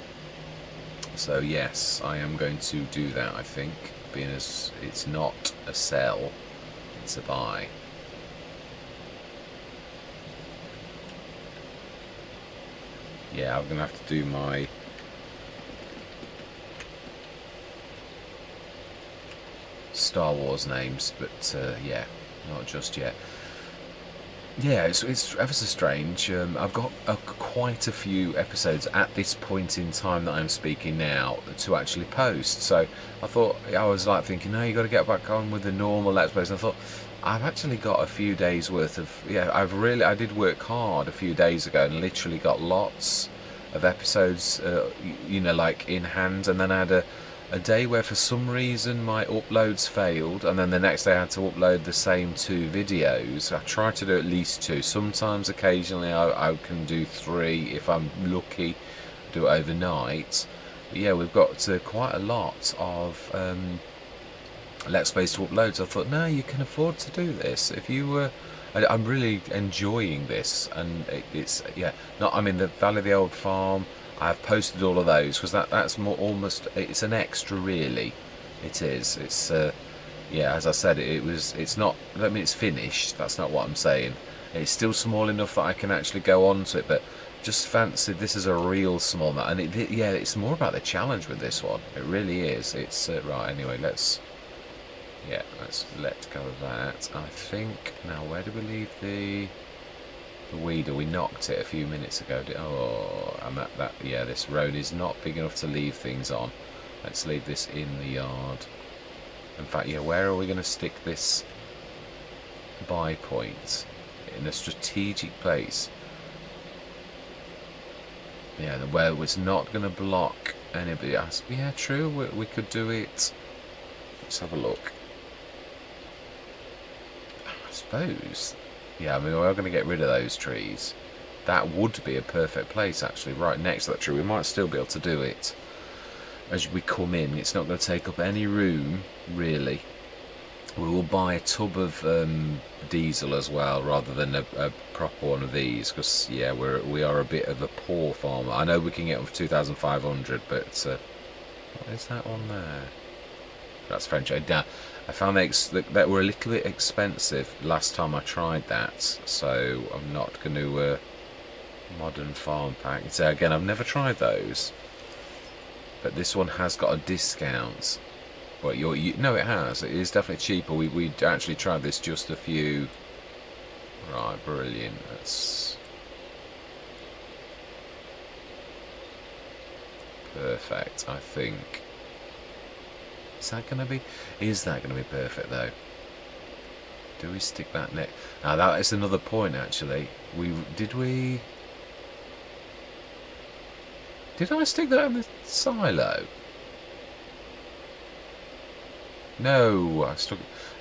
So yes, I am going to do that, I think, being as it's not a sell, it's a buy. Yeah, I'm going to have to do my Star Wars names, but yeah, not just yet. Yeah, it's ever so strange. I've got quite a few episodes at this point in time that I'm speaking now to actually post. So I thought, I was like thinking, no, you got to get back on with the normal Let's Plays. And I thought, I've actually got a few days worth of, yeah, I did work hard a few days ago and literally got lots of episodes, you know, like in hand. And then I had a day where for some reason my uploads failed, and then the next day I had to upload the same 2 videos. I try to do at least 2. Sometimes occasionally I can do 3 if I'm lucky, do it overnight. But yeah, we've got quite a lot of Let's Plays to upload. So I thought, no, you can afford to do this if you were. I'm really enjoying this, and it's, yeah. Not, I mean, the Valley of the Old Farm. I've posted all of those because that's more almost, it's an extra, really. It is. It's yeah. As I said, it's not. I mean, it's finished. That's not what I'm saying. It's still small enough that I can actually go on to it, but just fancy this is a real small map, and yeah, it's more about the challenge with this one. It really is. It's right. Anyway, let's let go of that. I think now, where do we leave the weeder? We knocked it a few minutes ago. Oh, I'm at that. Yeah, this road is not big enough to leave things on. Let's leave this in the yard. In fact, yeah, where are we going to stick this buy point? In a strategic place. Yeah, where it's not going to block anybody else. Yeah, true. We could do it. Let's have a look. I suppose. Yeah, I mean, we're going to get rid of those trees. That would be a perfect place, actually, right next to that tree. We might still be able to do it as we come in. It's not going to take up any room, really. We will buy a tub of diesel as well, rather than a proper one of these, because, yeah, we are a bit of a poor farmer. I know we can get them for 2,500, but what is that on there? That's French. I found that were a little bit expensive last time I tried that, so I'm not going to modern farm pack. So again, I've never tried those, but this one has got a discount. Well, no, it has. It is definitely cheaper. We actually tried this just a few. Right, brilliant. That's perfect, I think. Is that going to be perfect though? Do we stick that next? Now that is another point actually. Did I stick that in the silo? No, I was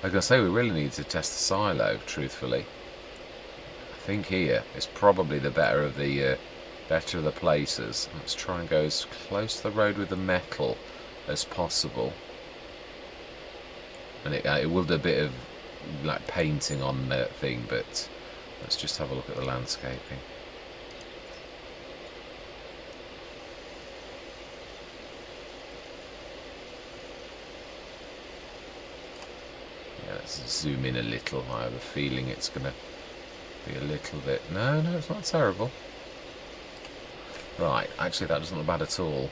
gonna say we really need to test the silo, truthfully. I think here is probably the better of the places. Let's try and go as close to the road with the metal as possible. And it will do a bit of like painting on the thing, but let's just have a look at the landscaping. Yeah, let's zoom in a little. I have a feeling it's going to be a little bit. No, it's not terrible. Right, actually that doesn't look bad at all.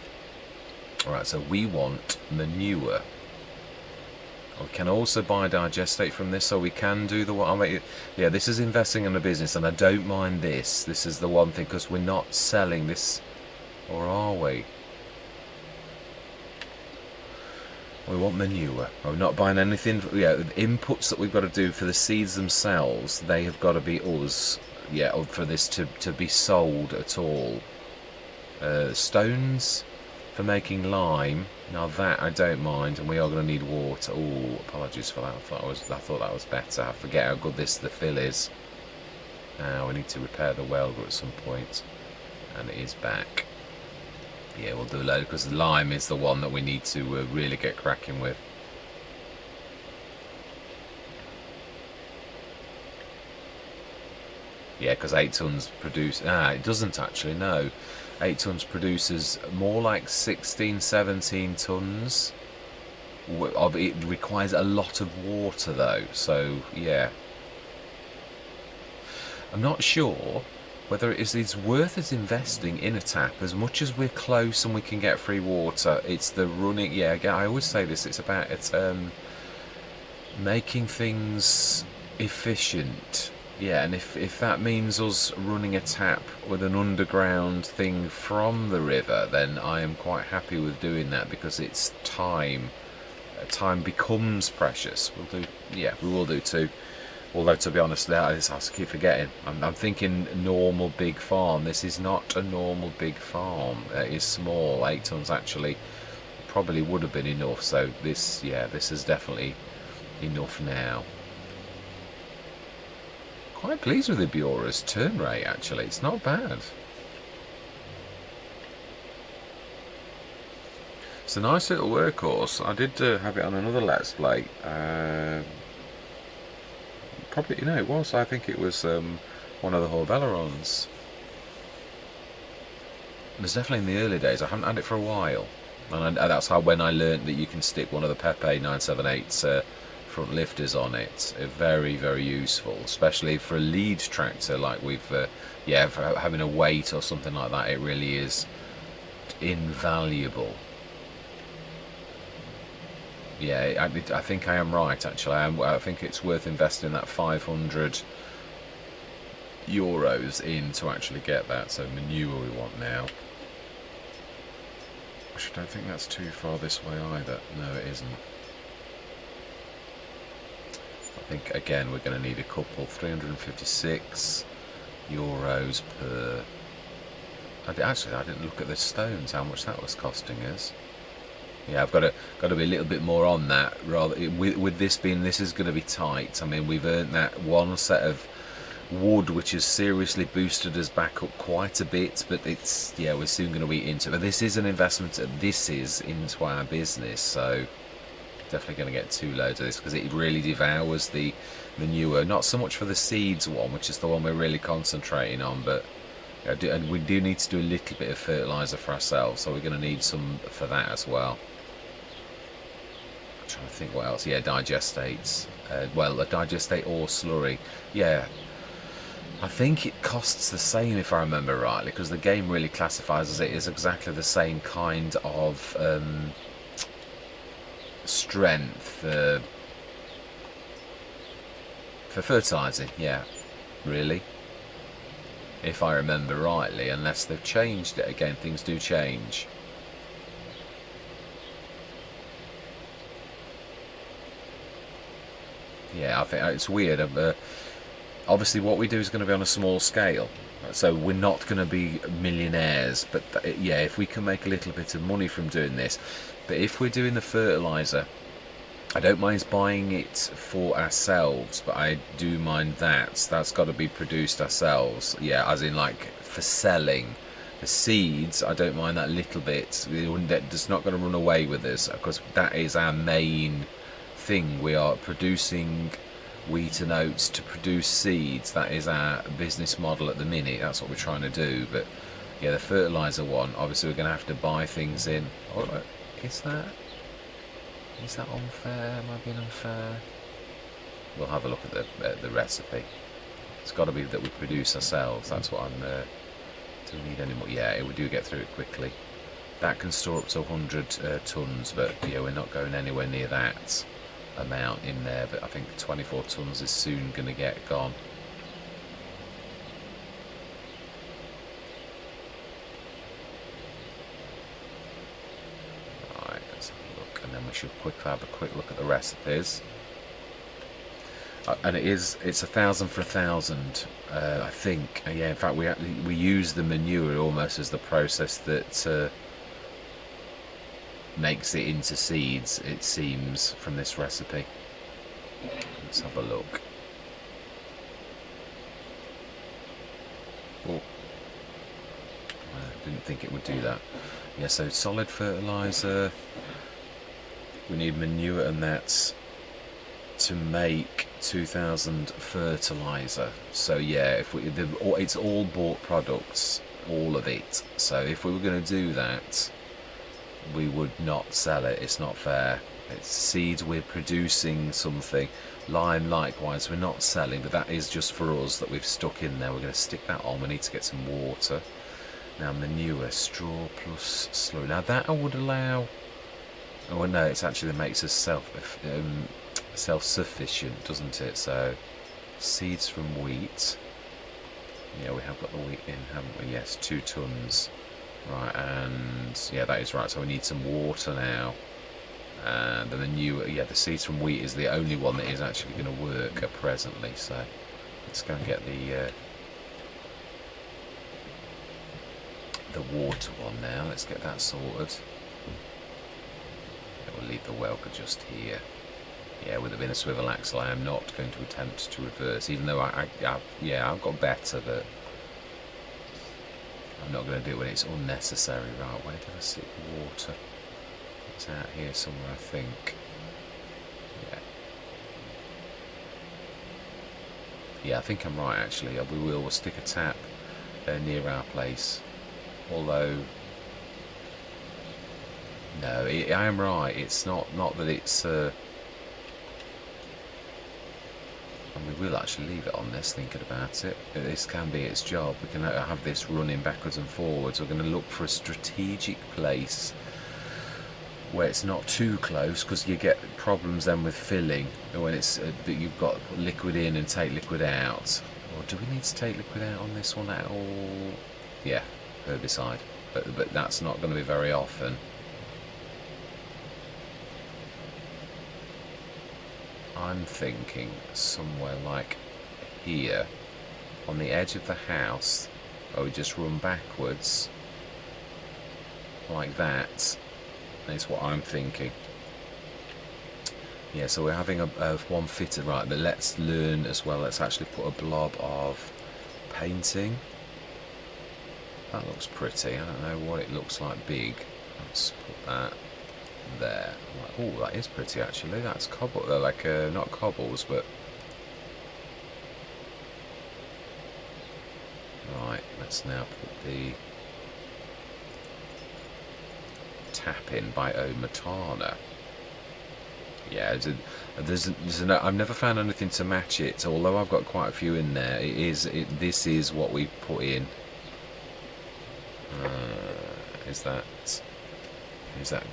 Alright, so we want manure. We can also buy digestate from this, so we can do the one. I mean, yeah, this is investing in a business, and I don't mind this. This is the one thing, because we're not selling this, or are we? We want manure. We're not buying anything. Yeah, the inputs that we've got to do for the seeds themselves, they have got to be us. Yeah, for this to be sold at all. Stones for making lime. Now that I don't mind, and we are going to need water. Oh, apologies for that. I thought that was better. I forget how good the fill is. Now we need to repair the welder at some point, and it is back. Yeah, we'll do a load, because the lime is the one that we need to really get cracking with. Yeah, because 8 tons produce. It doesn't actually. No. 8 tons produces more like 16, 17 tons. It requires a lot of water though, so yeah. I'm not sure whether it's worth us investing in a tap. As much as we're close and we can get free water, it's the running. Yeah, again, I always say this. It's about making things efficient. Yeah, and if that means us running a tap with an underground thing from the river, then I am quite happy with doing that, because it's time. Time becomes precious. We'll do, yeah, we will do two. Although, to be honest, I keep forgetting. I'm thinking normal big farm. This is not a normal big farm. It is small. 8 tons actually probably would have been enough. So this, yeah, this is definitely enough now. Quite pleased with the Biora's turn rate, actually. It's not bad. It's a nice little workhorse. I did have it on another Let's Play. Probably, you know, it was. I think it was one of the Horvelerons. It was definitely in the early days. I haven't had it for a while. And that's how, when I learnt that you can stick one of the Pepe 978's front lifters on it. Very, very useful, especially for a lead tractor like we've, yeah, for having a weight or something like that. It really is invaluable. Yeah, I think I am right, actually. I think it's worth investing that €500 in to actually get that. So manure we want now. Which I don't think that's too far this way either. No, it isn't. I think, again, we're going to need a couple. €356 per... Actually, I didn't look at the stones, how much that was costing us. Yeah, I've got to be a little bit more on that. Rather, with this being, this is going to be tight. I mean, we've earned that one set of wood, which has seriously boosted us back up quite a bit. But it's, yeah, we're soon going to be into it. But this is an investment. This is into our business, so definitely going to get 2 loads of this, because it really devours the manure. Not so much for the seeds one, which is the one we're really concentrating on, but. And we do need to do a little bit of fertiliser for ourselves, so we're going to need some for that as well. I'm trying to think what else. Yeah, digestates. Well, a digestate or slurry. Yeah, I think it costs the same, if I remember rightly, because the game really classifies it as exactly the same kind of strength for fertilising. Yeah, really. If I remember rightly, unless they've changed it again. Things do change. Yeah, I think it's weird. Obviously, what we do is going to be on a small scale, so we're not going to be millionaires. But yeah, if we can make a little bit of money from doing this, but if we're doing the fertiliser, I don't mind buying it for ourselves, but I do mind that. That's got to be produced ourselves. Yeah, as in, like, for selling. The seeds, I don't mind that little bit. That's not going to run away with us, because that is our main thing. We are producing wheat and oats to produce seeds. That is our business model at the minute. That's what we're trying to do. But yeah, the fertiliser one, obviously we're going to have to buy things in. Oh, is that unfair? Am I being unfair? We'll have a look at the recipe. It's got to be that we produce ourselves. That's what I'm... do we need any more? Yeah, we do get through it quickly. That can store up to 100 tonnes, but yeah, we're not going anywhere near that amount in there. But I think 24 tonnes is soon going to get gone. And then we should quickly have a quick look at the recipes. And it's 1,000 for 1,000, I think. Yeah, in fact, we use the manure almost as the process that makes it into seeds, it seems, from this recipe. Let's have a look. Oh, I didn't think it would do that. Yeah, so solid fertiliser. We need manure and that to make 2,000 fertiliser. So yeah, it's all bought products, all of it. So if we were going to do that, we would not sell it. It's not fair. It's seeds. We're producing something. Lime likewise, we're not selling, but that is just for us that we've stuck in there. We're going to stick that on. We need to get some water. Now manure, straw plus slurry. Now that I would allow. Oh no, it's actually that makes us self-sufficient, doesn't it? So seeds from wheat. Yeah, we have got the wheat in, haven't we? Yes, 2 tons. Right, and yeah, that is right. So we need some water now. And then the seeds from wheat is the only one that is actually going to work presently. So let's go and get the water one now. Let's get that sorted. We'll leave the welker just here. Yeah, with it being a swivel axle, I am not going to attempt to reverse, even though I've got better, but I'm not going to do it when it's unnecessary. Right, where did I see the water? It's out here somewhere, I think. Yeah, I think I'm right, actually. We'll stick a tap near our place. Although, no, I am right. It's not that it's... and we will actually leave it on this, thinking about it. This can be its job. We can have this running backwards and forwards. We're going to look for a strategic place where it's not too close, because you get problems then with filling when it's that you've got to put liquid in and take liquid out. Or do we need to take liquid out on this one at all? Yeah, herbicide, but that's not going to be very often. I'm thinking somewhere like here on the edge of the house, where we just run backwards like that. Is what I'm thinking. Yeah, so we're having a one fitted, right, but let's learn as well. Let's actually put a blob of painting. That looks pretty. I don't know what it looks like big. Let's put that there. Oh, that is pretty actually. That's cobble. They're like not cobbles, but right. Let's now put the tap in by Omatana. Yeah, I've never found anything to match it. Although I've got quite a few in there. This is what we put in. Is that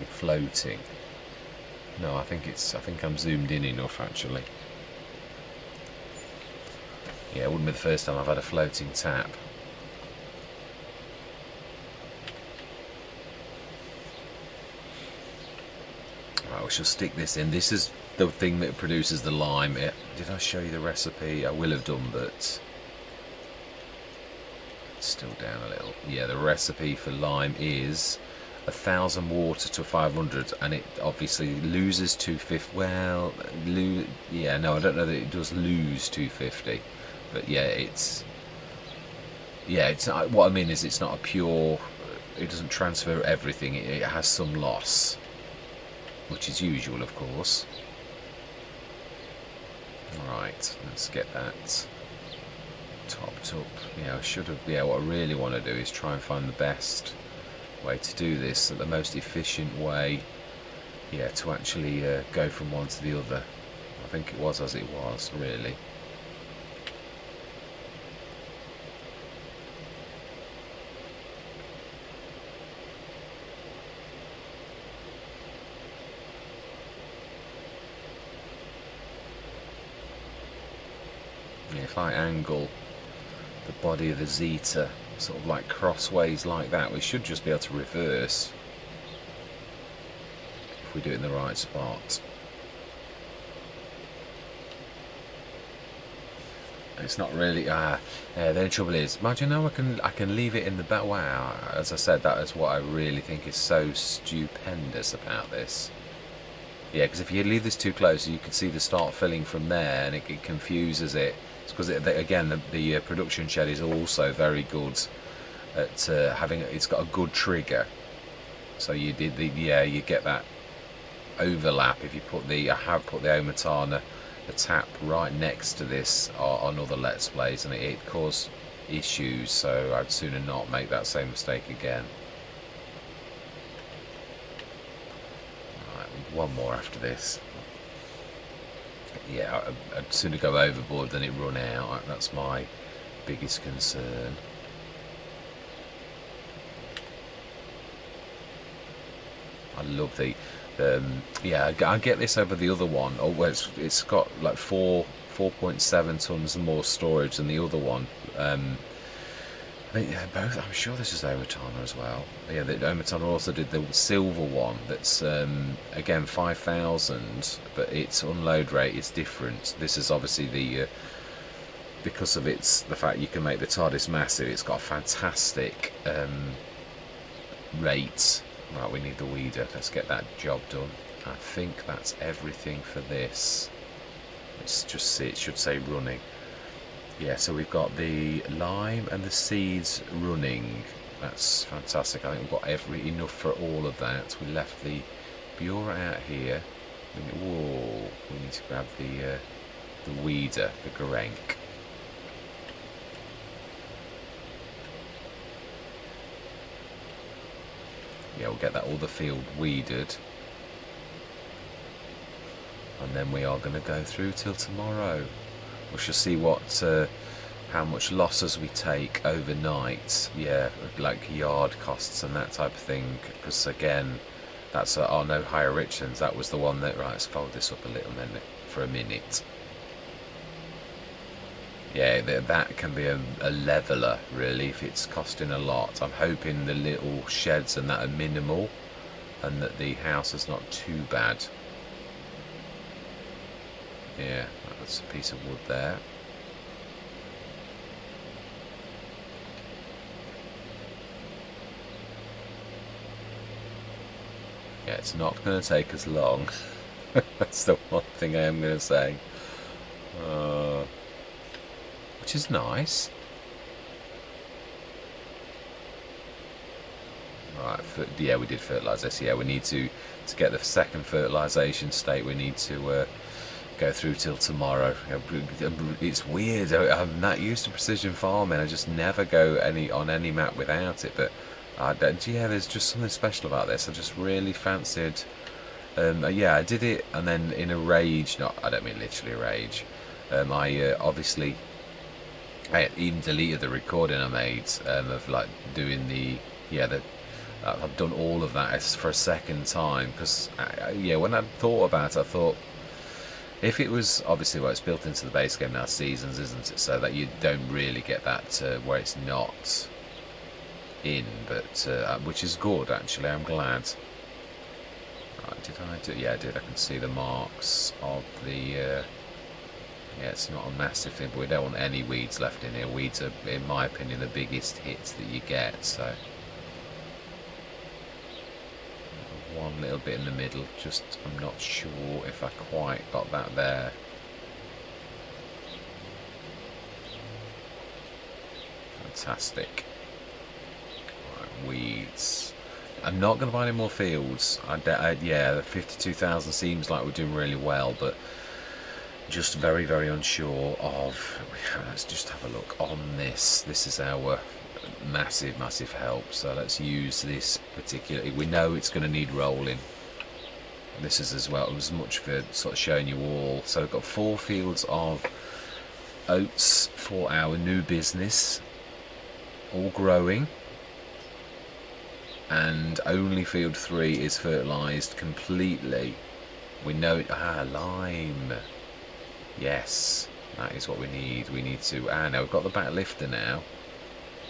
floating? No, I think I'm zoomed in enough actually. Yeah, it wouldn't be the first time I've had a floating tap. Right, we shall stick this in. This is the thing that produces the lime. Did I show you the recipe? I will have done, but it's still down a little. Yeah, the recipe for lime is 1,000 water to 500, and it obviously loses 250. Well, yeah, no, I don't know that it does lose 250, but yeah, it's what I mean is it's not a pure. It doesn't transfer everything. It has some loss, which is usual, of course. Right, let's get that topped up. Yeah, I should have. Yeah, what I really want to do is try and find the best way to do this, the most efficient way. Yeah, to actually go from one to the other. I think it was as it was, really. If I angle the body of the Zeta sort of like crossways like that, we should just be able to reverse if we do it in the right spot. It's not really the only trouble is, imagine now I can leave it in the back. Wow, as I said, that is what I really think is so stupendous about this. Yeah, because if you leave this too close, you can see the start filling from there, and it confuses it. It's because again the production shed is also very good at it's got a good trigger. So you get that overlap if you put I have put the Omatana, the tap right next to this on other Let's Plays, and it caused issues. So I'd sooner not make that same mistake again. One more after this. Yeah, I'd sooner go overboard than it run out. That's my biggest concern. I love the yeah. I get this over the other one. Oh, well, it's got like four 4.7 tons more storage than the other one. I think both. I'm sure this is Omatana as well. Yeah, the Omatana also did the silver one. That's again 5,000, but its unload rate is different. This is obviously the because of the fact you can make the TARDIS massive. It's got a fantastic rate. Right, we need the weeder. Let's get that job done. I think that's everything for this. Let's just see. It should say running. Yeah, so we've got the lime and the seeds running. That's fantastic. I think we've got enough for all of that. We left the Bura out here. Whoa, we need to grab the weeder, the Gorenk. Yeah, we'll get that all the field weeded. And then we are going to go through till tomorrow. We shall see how much losses we take overnight. Yeah, like yard costs and that type of thing. Because again, that's oh no, Higher Richlands. That was the one that. Right, let's fold this up a little minute for a minute. Yeah, that can be a leveler really if it's costing a lot. I'm hoping the little sheds and that are minimal, and that the house is not too bad. Yeah, that's a piece of wood there. Yeah, it's not going to take us long. That's the one thing I am going to say. Which is nice. Right, yeah, we did fertilise this. Yeah, we need to get the second fertilisation state. We need to go through till tomorrow. It's weird. I'm not used to precision farming. I just never go on any map without it. But yeah, there's just something special about this. I just really fancied. Yeah, I did it, and then in a rage. No, I don't mean literally a rage. I obviously. I even deleted the recording I made of like doing I've done all of that for a second time because yeah, when I thought about it, I thought if it was obviously it's built into the base game now, seasons, isn't it? So that you don't really get that where it's not in, but which is good actually. I'm glad. Right, did I do? Yeah, I did. I can see the marks of the. Yeah, it's not a massive thing, but we don't want any weeds left in here. Weeds are, in my opinion, the biggest hits that you get, so... One little bit in the middle, just I'm not sure if I quite got that there. Fantastic. Right, weeds. I'm not going to buy any more fields. Yeah, the 52,000 seems like we're doing really well, but... just very, very unsure of. Let's just have a look on this. This is our massive, massive help. So let's use this particularly. We know it's going to need rolling. This is as well as much for sort of showing you all. So we've got 4 fields of oats for our new business, all growing, and only field 3 is fertilised completely. We know it. Lime. Yes, that is what we need. We need to. Now we've got the back lifter now,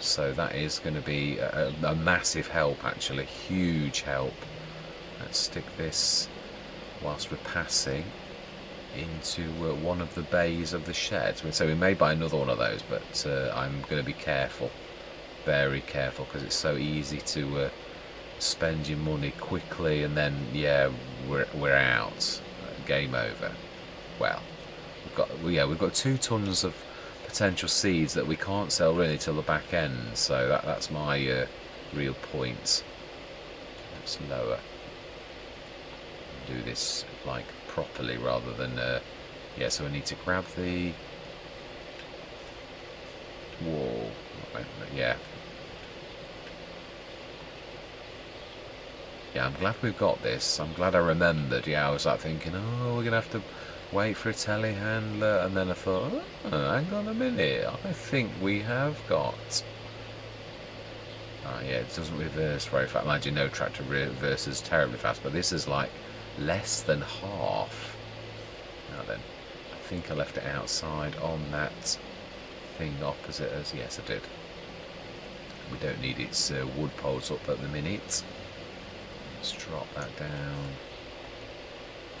so that is going to be a massive help. Actually, huge help. Let's stick this whilst we're passing into one of the bays of the sheds. So we may buy another one of those, but I'm going to be careful, very careful, because it's so easy to spend your money quickly and then yeah, we're out. Game over. Well. We've got 2 tons of potential seeds that we can't sell really till the back end, so that's my real point. Let's lower. Do this like properly rather than yeah. So we need to grab the wall. Yeah. Yeah, I'm glad we've got this. I'm glad I remembered. Yeah, I was like thinking, oh, we're gonna have to wait for a telehandler, and then I thought, oh, hang on a minute, I think we have got. Yeah, it doesn't reverse very fast. Mind you, no tractor reverses terribly fast, but this is like less than half. Now then, I think I left it outside on that thing opposite us. Yes, I did. We don't need its wood poles up at the minute. Let's drop that down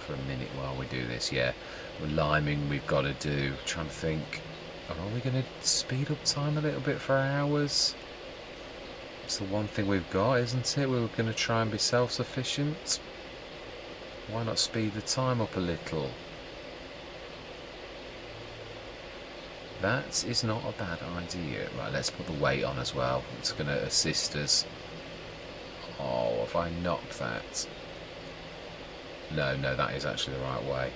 for a minute while we do this. Yeah, we're liming, we've got to do. Trying to think, are we going to speed up time a little bit for hours? It's the one thing we've got, isn't it? We were going to try and be self-sufficient. Why not speed the time up a little? That is not a bad idea. Right, let's put the weight on as well. It's going to assist us. Oh, have I knocked that? No, that is actually the right way.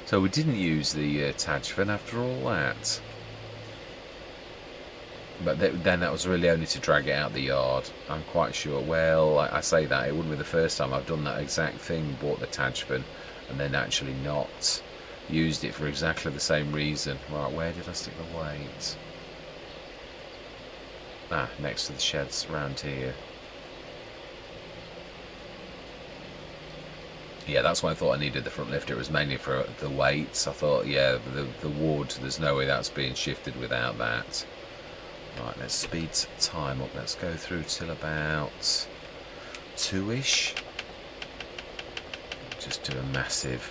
So we didn't use the Tajfin after all that. But then that was really only to drag it out the yard. I'm quite sure. Well, I say that, it wouldn't be the first time I've done that exact thing, bought the Tajfin, and then actually not used it for exactly the same reason. Right, where did I stick the weight? Ah, next to the sheds around here. Yeah, that's why I thought I needed the front lifter. It was mainly for the weights. I thought, yeah, the wood, there's no way that's being shifted without that. Right, let's speed time up. Let's go through till about 2-ish. Just do a massive...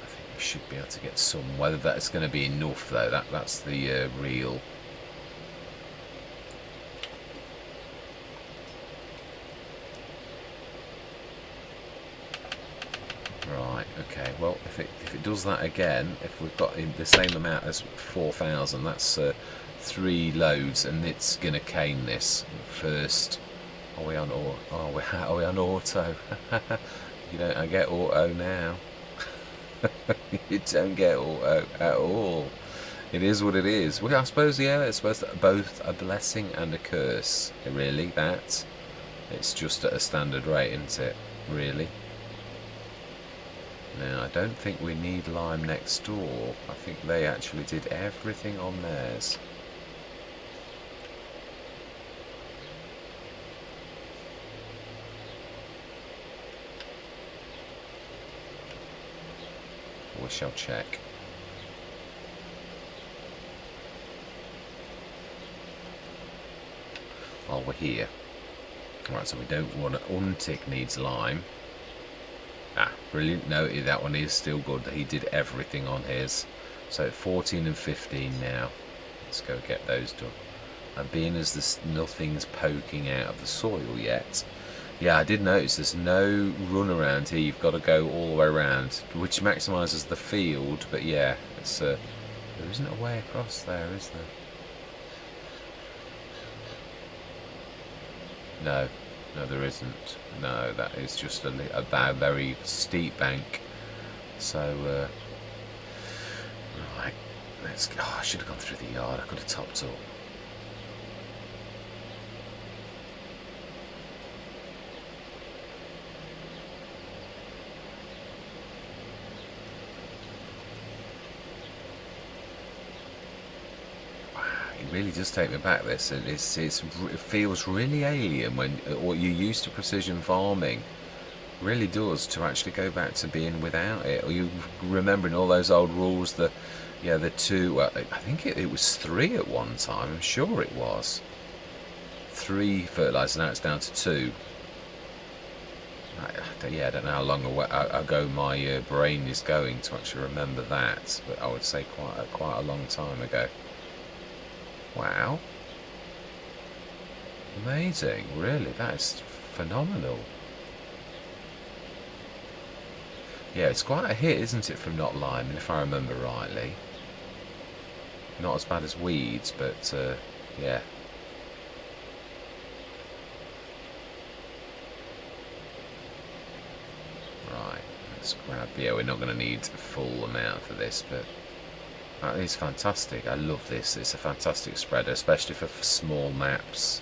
I think we should be able to get some. Whether that's going to be enough, though, that's the real... Right, okay, well, if it does that again, if we've got the same amount as 4,000, that's 3 loads, and it's going to cane this first. Are we on auto? You don't I get auto now. You don't get auto at all. It is what it is. Well, I suppose, yeah, it's both a blessing and a curse, really, that. It's just at a standard rate, isn't it, really? Now, I don't think we need lime next door. I think they actually did everything on theirs. We shall check. While we're here. Right, so we don't want to untick needs lime. Ah, brilliant. No, that one is still good. He did everything on his. So 14 and 15 now. Let's go get those done. And being as nothing's poking out of the soil yet, yeah, I did notice there's no run around here. You've got to go all the way around, which maximises the field. But yeah, it's there isn't a way across there, is there? No, there isn't. No, that is just a very steep bank. So, right, let's go. Oh, I should have gone through the yard. I could have topped up. It really does take me back, this. It feels really alien when what you're used to precision farming really does, to actually go back to being without it. Or you remembering all those old rules, the 2, well, I think it was 3 at one time, I'm sure it was 3 fertilisers, now it's down to 2. Yeah, I don't know how long ago my brain is going to actually remember that, but I would say quite a long time ago. Wow. Amazing, really, that is phenomenal. Yeah, it's quite a hit, isn't it, from not liming, if I remember rightly. Not as bad as weeds, but yeah. Right, let's grab, yeah, we're not going to need a full amount for this, but that is fantastic. I love this. It's a fantastic spreader, especially for small maps.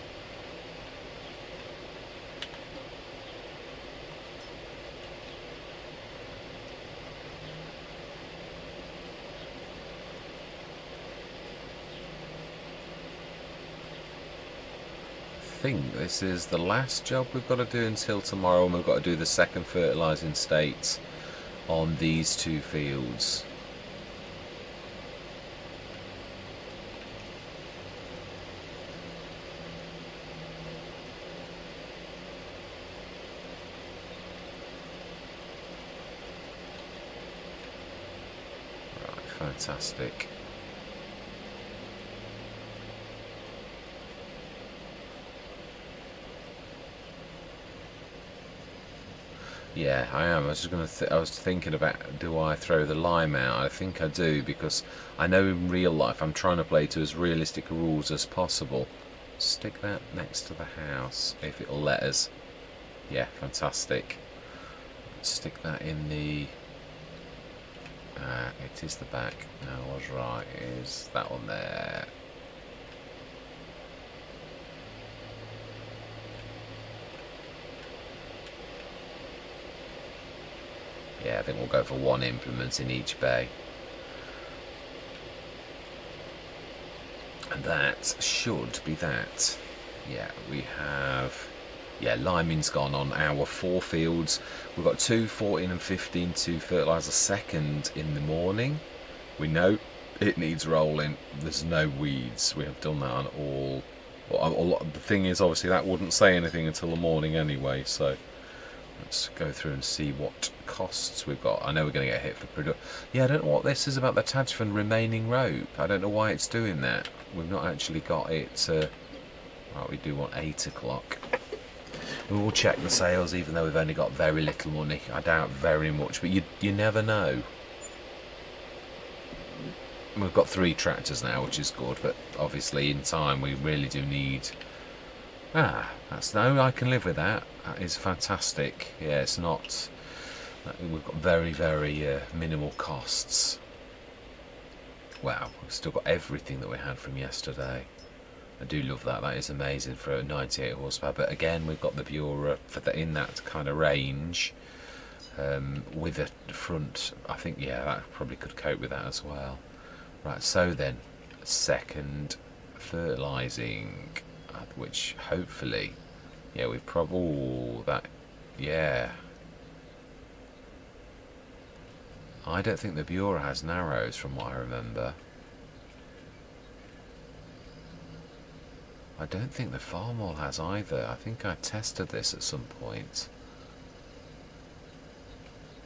think this is the last job we've got to do until tomorrow, and we've got to do the second fertilising states on these 2 fields. Right, fantastic. Yeah, I am. I was just gonna. I was thinking about, do I throw the lime out? I think I do, because I know in real life I'm trying to play to as realistic rules as possible. Stick that next to the house if it'll let us. Yeah, fantastic. Stick that in the. It is the back. No, I was right. Is that one there? Yeah, I think we'll go for 1 implement in each bay. And that should be that. Yeah, we have... Yeah, liming's gone on our 4 fields. We've got 2, 14 and 15 to fertilise a second in the morning. We know it needs rolling. There's no weeds. We have done that on all... Well, the thing is, obviously, that wouldn't say anything until the morning anyway, so... Let's go through and see what costs we've got. I know we're going to get hit for product. Yeah, I don't know what this is about the Tajfan remaining rope. I don't know why it's doing that. We've not actually got it. Right, we do want 8 o'clock. We will check the sales, even though we've only got very little money. I doubt very much, but you never know. We've got 3 tractors now, which is good, but obviously in time we really do need... that's no, I can live with that. That is fantastic. Yeah, it's not... We've got very, very minimal costs. Wow, we've still got everything that we had from yesterday. I do love that. That is amazing for a 98 horsepower. But again, we've got the Bureau for in that kind of range. With a front, I think, yeah, that probably could cope with that as well. Right, so then, second fertilising, which hopefully, yeah, we've probably, yeah. I don't think the Bureau has narrows from what I remember. I don't think the Farmall has either. I think I tested this at some point.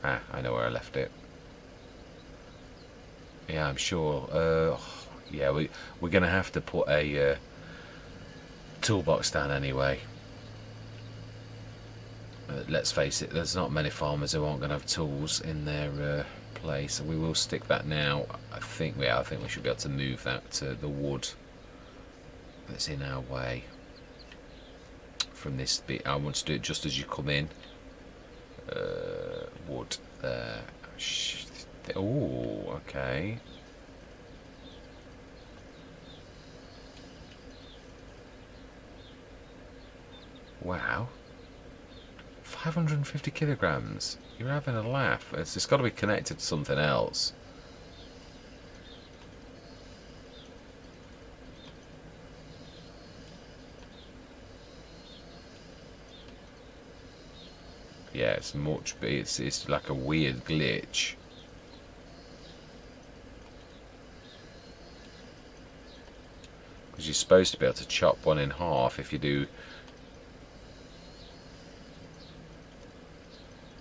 I know where I left it. Yeah, I'm sure. Yeah, we're going to have to put a toolbox down anyway. Let's face it, there's not many farmers who aren't going to have tools in their place. We will stick that now. I think we should be able to move that to the wood that's in our way from this bit. I want to do it just as you come in. Wood there. Oh, okay. Wow. 550 kilograms. You're having a laugh. It's got to be connected to something else. Yeah, it's much, but it's like a weird glitch. Because you're supposed to be able to chop one in half if you do.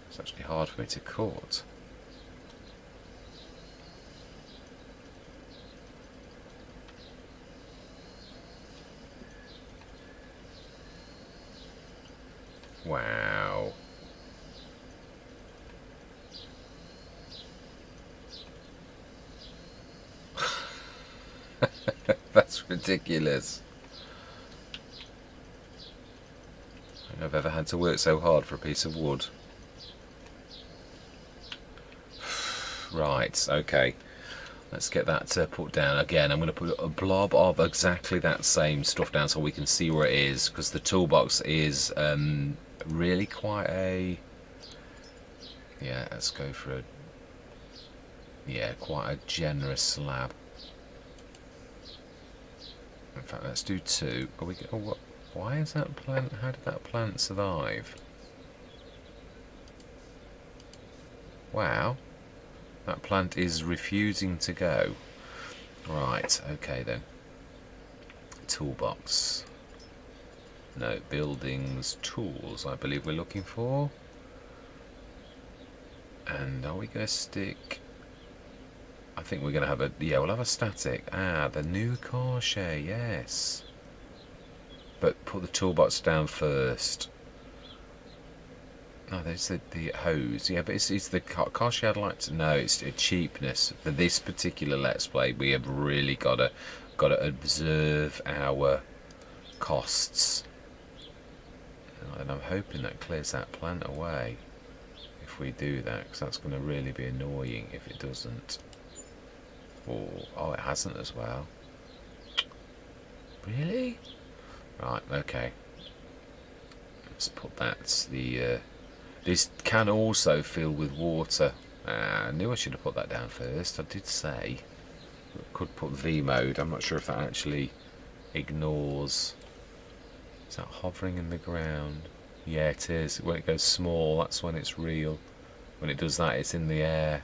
It's actually hard for me to cut. Wow. That's ridiculous. I don't think I've ever had to work so hard for a piece of wood. Right, okay. Let's get that put down. Again, I'm going to put a blob of exactly that same stuff down so we can see where it is, because the toolbox is really quite a... Yeah, let's go for a... Yeah, quite a generous slab. In fact, let's do 2. Are we? Oh, what? Why is that plant... How did that plant survive? Wow. That plant is refusing to go. Right, okay then. Toolbox. No, buildings, tools, I believe we're looking for. And are we going to stick... I think we're going to have a... Yeah, we'll have a static. Ah, the new car share, yes. But put the toolbox down first. No, there's the hose. Yeah, but it's the car share I'd like to know. It's a cheapness. For this particular Let's Play, we have really got to observe our costs. And I'm hoping that clears that plant away if we do that, because that's going to really be annoying if it doesn't. Oh, it hasn't as well. Really? Right, okay. Let's put that. This can also fill with water. I knew I should have put that down first. I did say I could put V mode. I'm not sure if that actually ignores. Is that hovering in the ground? Yeah, it is. When it goes small, that's when it's real. When it does that, it's in the air.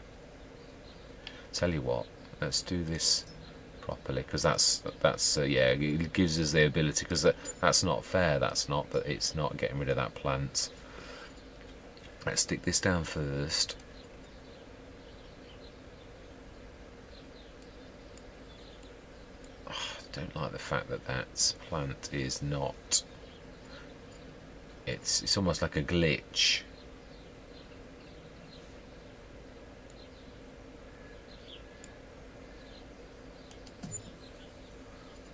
Tell you what, let's do this properly, because that's yeah, it gives us the ability, because that's not fair. That's not, that it's not getting rid of that plant. Let's stick this down first. Oh, I don't like the fact that that plant is not. It's almost like a glitch.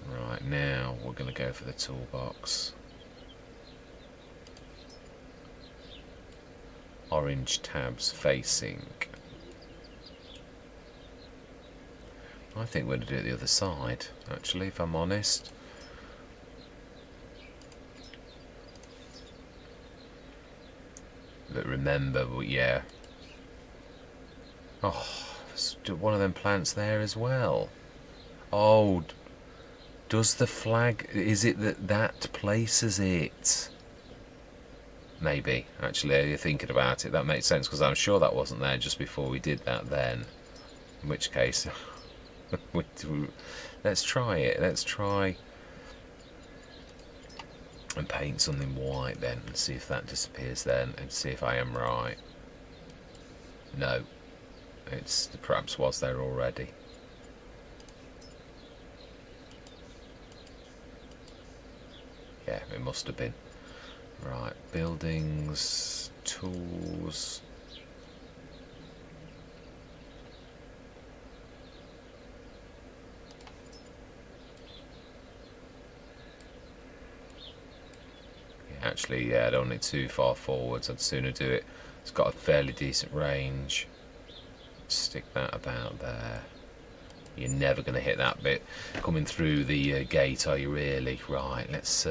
Right, now we're going to go for the toolbox. Orange tabs facing. I think we're going to do it the other side, actually, if I'm honest. But remember, yeah. Oh, there's one of them plants there as well. Oh, does the flag... Is it that places it? Maybe, actually, you're thinking about it. That makes sense, because I'm sure that wasn't there just before we did that then. In which case... let's try it. Let's try... and paint something white then, and see if that disappears then, and see if I am right. No, it's perhaps was there already. Yeah, it must have been. Right, buildings, tools. Actually, yeah, I don't need too far forwards. I'd sooner do it. It's got a fairly decent range. Stick that about there. You're never going to hit that bit coming through the gate, are you really? Right, let's...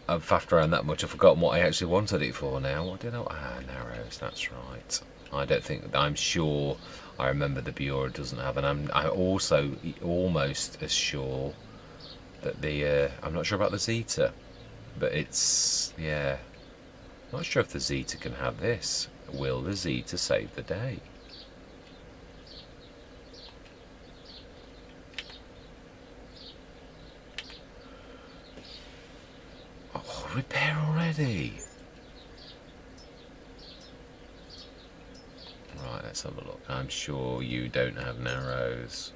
I've faffed around that much, I've forgotten what I actually wanted it for now. What did I... Ah, narrows, that's right. I don't think... I'm sure I remember the Bureau doesn't have, and I'm also almost as sure that the... I'm not sure about the Zeta, but it's... yeah. Not sure if the Zeta can have this. Will the Zeta save the day? Oh, repair already. Right, let's have a look. I'm sure you don't have narrows.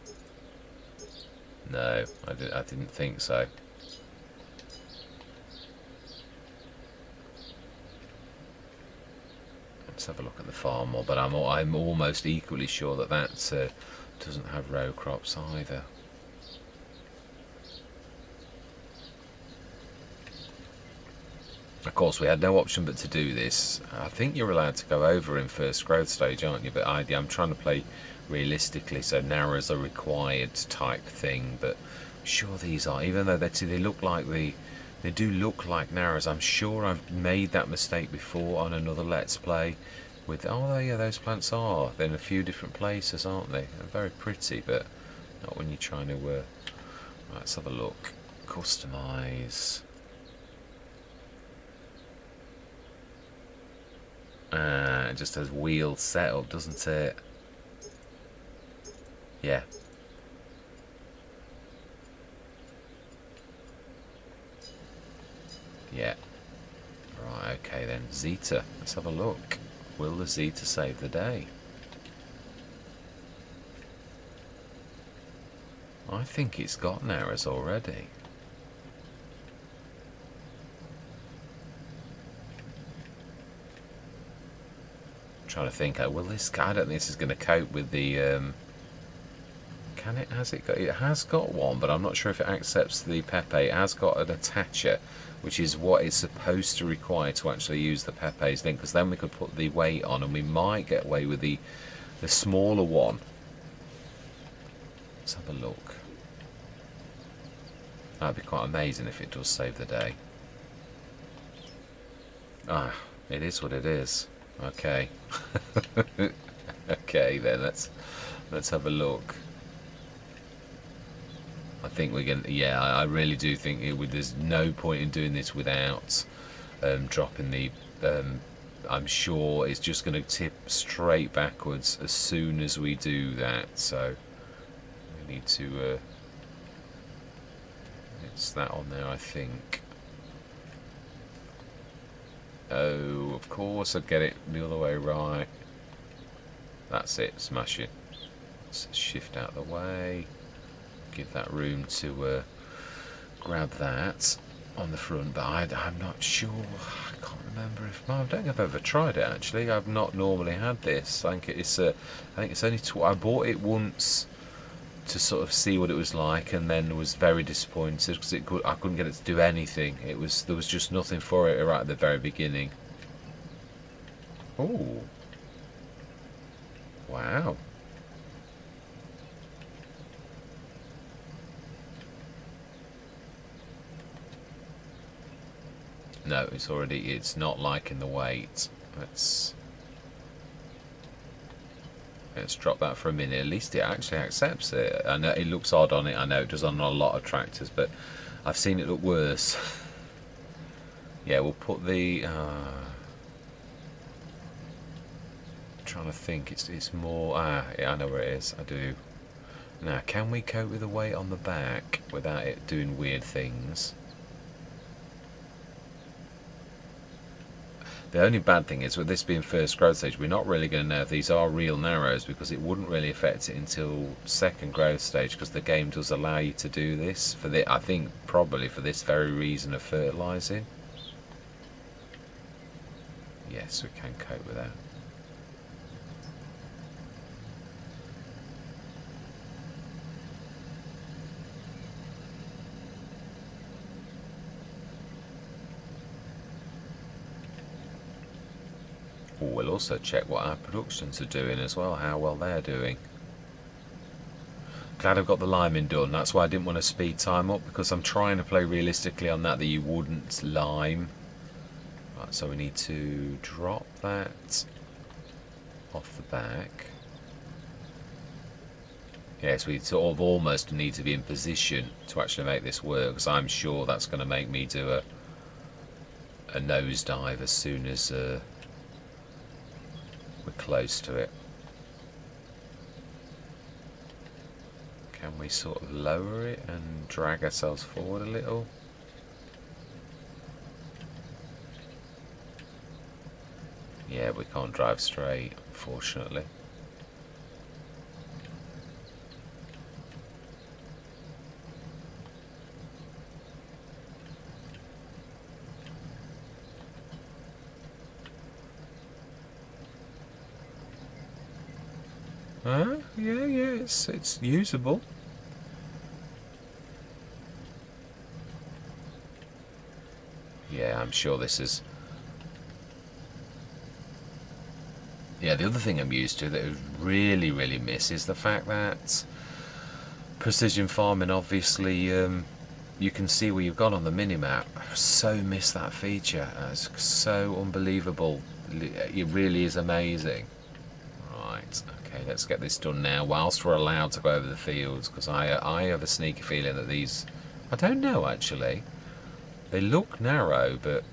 No, I didn't think so. Let's have a look at the farm mob, but I'm almost equally sure that doesn't have row crops either. Of course, we had no option but to do this. I think you're allowed to go over in first growth stage, aren't you? But I'm trying to play realistically, so narrows are required type thing. But I'm sure these are, even though they look like they do look like narrows. I'm sure I've made that mistake before on another Let's Play. With yeah, those plants are. They're in a few different places, aren't they? They're very pretty, but not when you're trying to. Right, let's have a look. Customize. It just has wheel setup, doesn't it? Yeah. Yeah. Right, okay then. Zeta. Let's have a look. Will the Zeta save the day? I think it's got narrows already. I'm trying to think. Will this? I don't think this is going to cope with the. Can it? Has it got? It has got one, but I'm not sure if it accepts the Pepe. It has got an attacher, which is what it's supposed to require to actually use the Pepe's link. Because then we could put the weight on, and we might get away with the smaller one. Let's have a look. That'd be quite amazing if it does save the day. Ah, it is what it is. Okay. Okay then, let's have a look. I think we're gonna. Yeah, I really do think it would. There's no point in doing this without dropping the. I'm sure it's just going to tip straight backwards as soon as we do that. So we need to. It's that on there, I think. Oh, of course, I'd get it the other way, right. That's it, smash it. Let's shift out the way. Give that room to grab that on the front, but I'm not sure. I can't remember if I don't think I've ever tried it actually. I've not normally had this. I think it's only I bought it once to sort of see what it was like, and then was very disappointed because I couldn't get it to do anything. There was just nothing for it right at the very beginning. Oh, wow. No, it's not liking the weight. Let's drop that for a minute. At least it actually accepts it. I know it looks odd on it. I know it does on a lot of tractors, but I've seen it look worse. Yeah, we'll put the. Trying to think. It's more. Yeah, I know where it is. I do. Now, can we cope with the weight on the back without it doing weird things? The only bad thing is with this being first growth stage, we're not really going to know if these are real narrows because it wouldn't really affect it until second growth stage because the game does allow you to do this I think probably for this very reason of fertilising. Yes, we can cope with that. We'll also check what our productions are doing as well, how well they're doing. Glad I've got the liming done. That's why I didn't want to speed time up, because I'm trying to play realistically on that you wouldn't lime. Right, so we need to drop that off the back. Yes, we sort of almost need to be in position to actually make this work, because I'm sure that's going to make me do a nosedive as soon as we're close to it. Can we sort of lower it and drag ourselves forward a little? Yeah, we can't drive straight, unfortunately. Yeah, it's usable. Yeah, I'm sure this is. Yeah, the other thing I'm used to that I really, really miss is the fact that precision farming, obviously, you can see where you've gone on the minimap. I so miss that feature. It's so unbelievable. It really is amazing. Right, okay, let's get this done now whilst we're allowed to go over the fields, because I have a sneaky feeling that these I don't know actually. They look narrow, but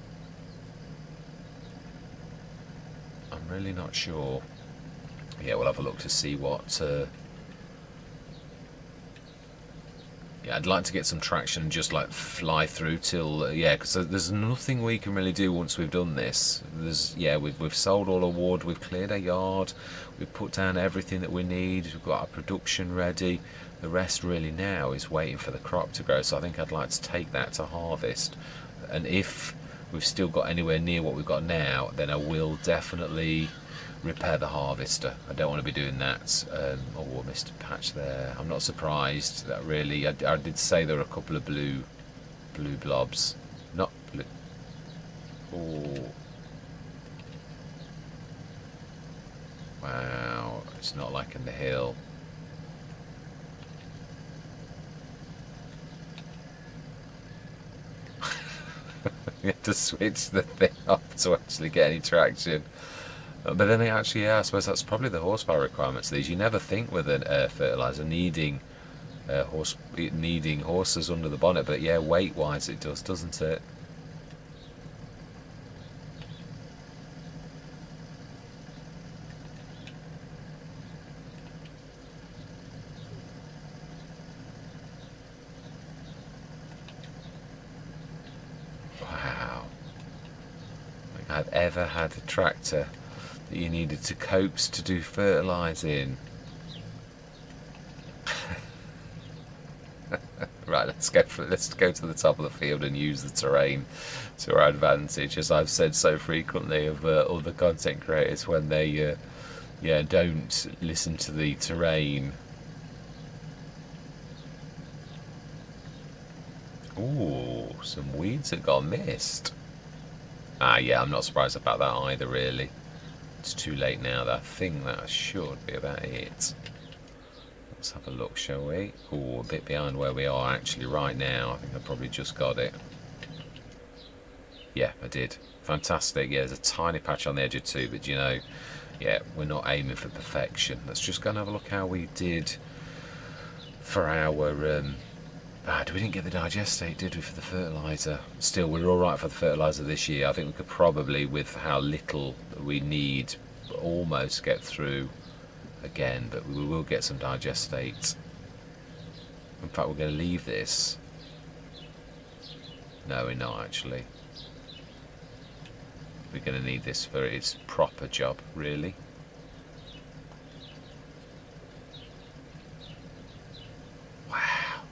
I'm really not sure. Yeah, we'll have a look to see what. Yeah, I'd like to get some traction and just like fly through till yeah, because there's nothing we can really do once we've done this. We've sold all our wood, we've cleared our yard, we've put down everything that we need, we've got our production ready. The rest really now is waiting for the crop to grow. So I think I'd like to take that to harvest, and if we've still got anywhere near what we've got now, then I will definitely repair the harvester. I don't want to be doing that. Oh, I missed a patch there. I'm not surprised. That really, I did say there were a couple of blue blobs. Not blue. Oh, wow! It's not like in the hill. You have to switch the thing off to actually get any traction. But then actually, yeah, I suppose that's probably the horsepower requirements of these. You never think with an air fertilizer needing needing horses under the bonnet, but yeah, weight-wise it does, doesn't it? Wow. I think I've ever had a tractor that you needed to coax to do fertilising. Right, let's go to the top of the field and use the terrain to our advantage, as I've said so frequently of all the content creators when they don't listen to the terrain. Ooh, some weeds that got missed. Ah, yeah, I'm not surprised about that either, really. It's too late now. I think that should be about it. Let's have a look, shall we? Oh, a bit behind where we are actually right now. I think I probably just got it. Yeah, I did. Fantastic. Yeah, there's a tiny patch on the edge of two, but you know, yeah, we're not aiming for perfection. Let's just go and have a look how we did for our... we didn't get the digestate, did we, for the fertiliser? Still, we're all right for the fertiliser this year. I think we could probably, with how little we need, almost get through again, but we will get some digestate. In fact, we're going to leave this. No, we're not actually. We're going to need this for its proper job, really. Wow.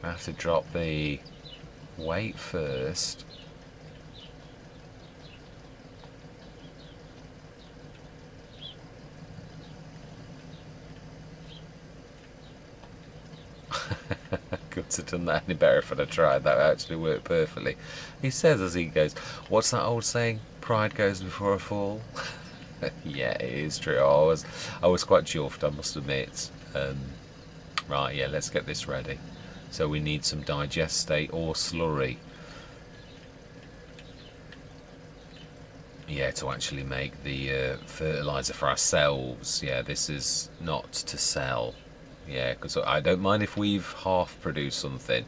I have to drop the weight first. Couldn't have done that any better if I'd have tried. That actually worked perfectly. He says as he goes, what's that old saying? Pride goes before a fall. Yeah, it is true. I was quite chuffed, I must admit. Right, yeah, let's get this ready. So we need some digestate or slurry. Yeah, to actually make the fertiliser for ourselves. Yeah, this is not to sell. Yeah, because I don't mind if we've half produced something.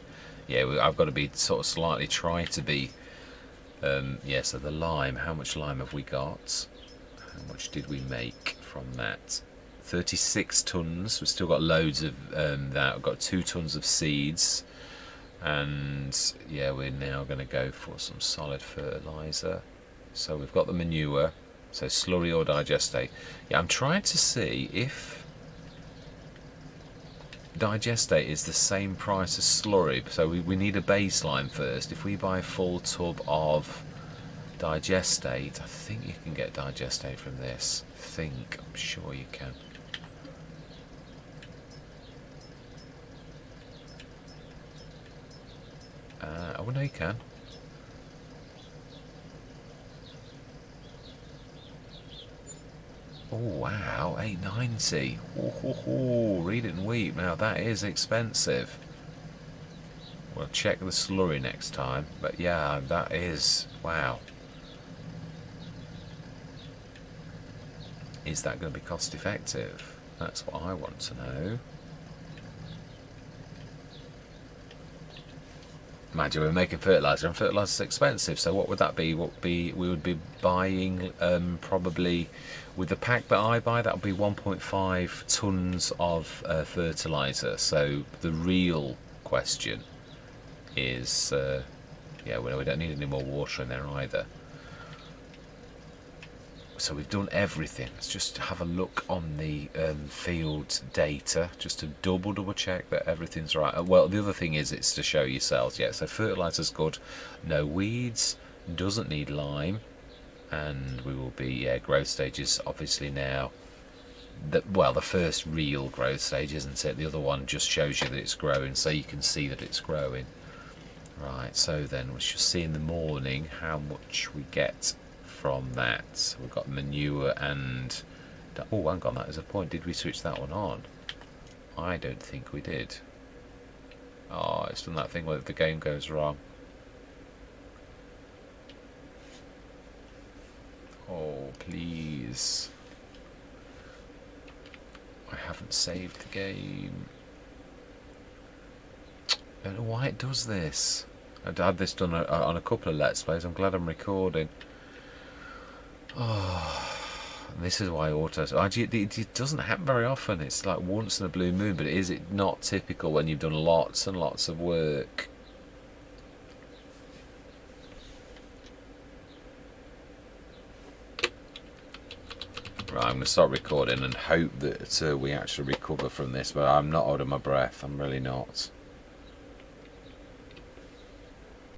Yeah, I've got to be sort of slightly try to be. Yeah, so the lime, how much lime have we got? How much did we make from that? 36 tons. We've still got loads of that. We've got 2 tons of seeds. And yeah, we're now going to go for some solid fertiliser. So we've got the manure. So slurry or digestate. Yeah, I'm trying to see if digestate is the same price as slurry, so we need a baseline first. If we buy a full tub of digestate, I think you can get digestate from this. I'm sure you can. Oh no, you can. Oh wow, 8.90. Read it and weep. Now that is expensive. We'll check the slurry next time. But yeah, that is wow. Is that going to be cost effective? That's what I want to know. Imagine we're making fertiliser, and fertiliser is expensive. So what would that be? We would be buying probably with the pack that I buy, that would be 1.5 tons of fertiliser. So the real question is, yeah, we don't need any more water in there either. So we've done everything. Let's just have a look on the field data just to double check that everything's right. Well, the other thing is it's to show yourselves. Yeah, so fertiliser's good, no weeds, doesn't need lime, and we will be, yeah, growth stages obviously now. Well, the first real growth stage, isn't it? The other one just shows you that it's growing, so you can see that it's growing. Right, so then we should see in the morning how much we get from that. We've got manure and... oh, hang on, that is a point. Did we switch that one on? I don't think we did. Oh, it's done that thing where the game goes wrong. Oh, please. I haven't saved the game. I don't know why it does this. I'd had this done on a couple of Let's Plays. I'm glad I'm recording. Oh, this is why auto... it doesn't happen very often. It's like once in a blue moon, but is it not typical when you've done lots and lots of work? Right, I'm going to start recording and hope that we actually recover from this, but I'm not holding my breath. I'm really not.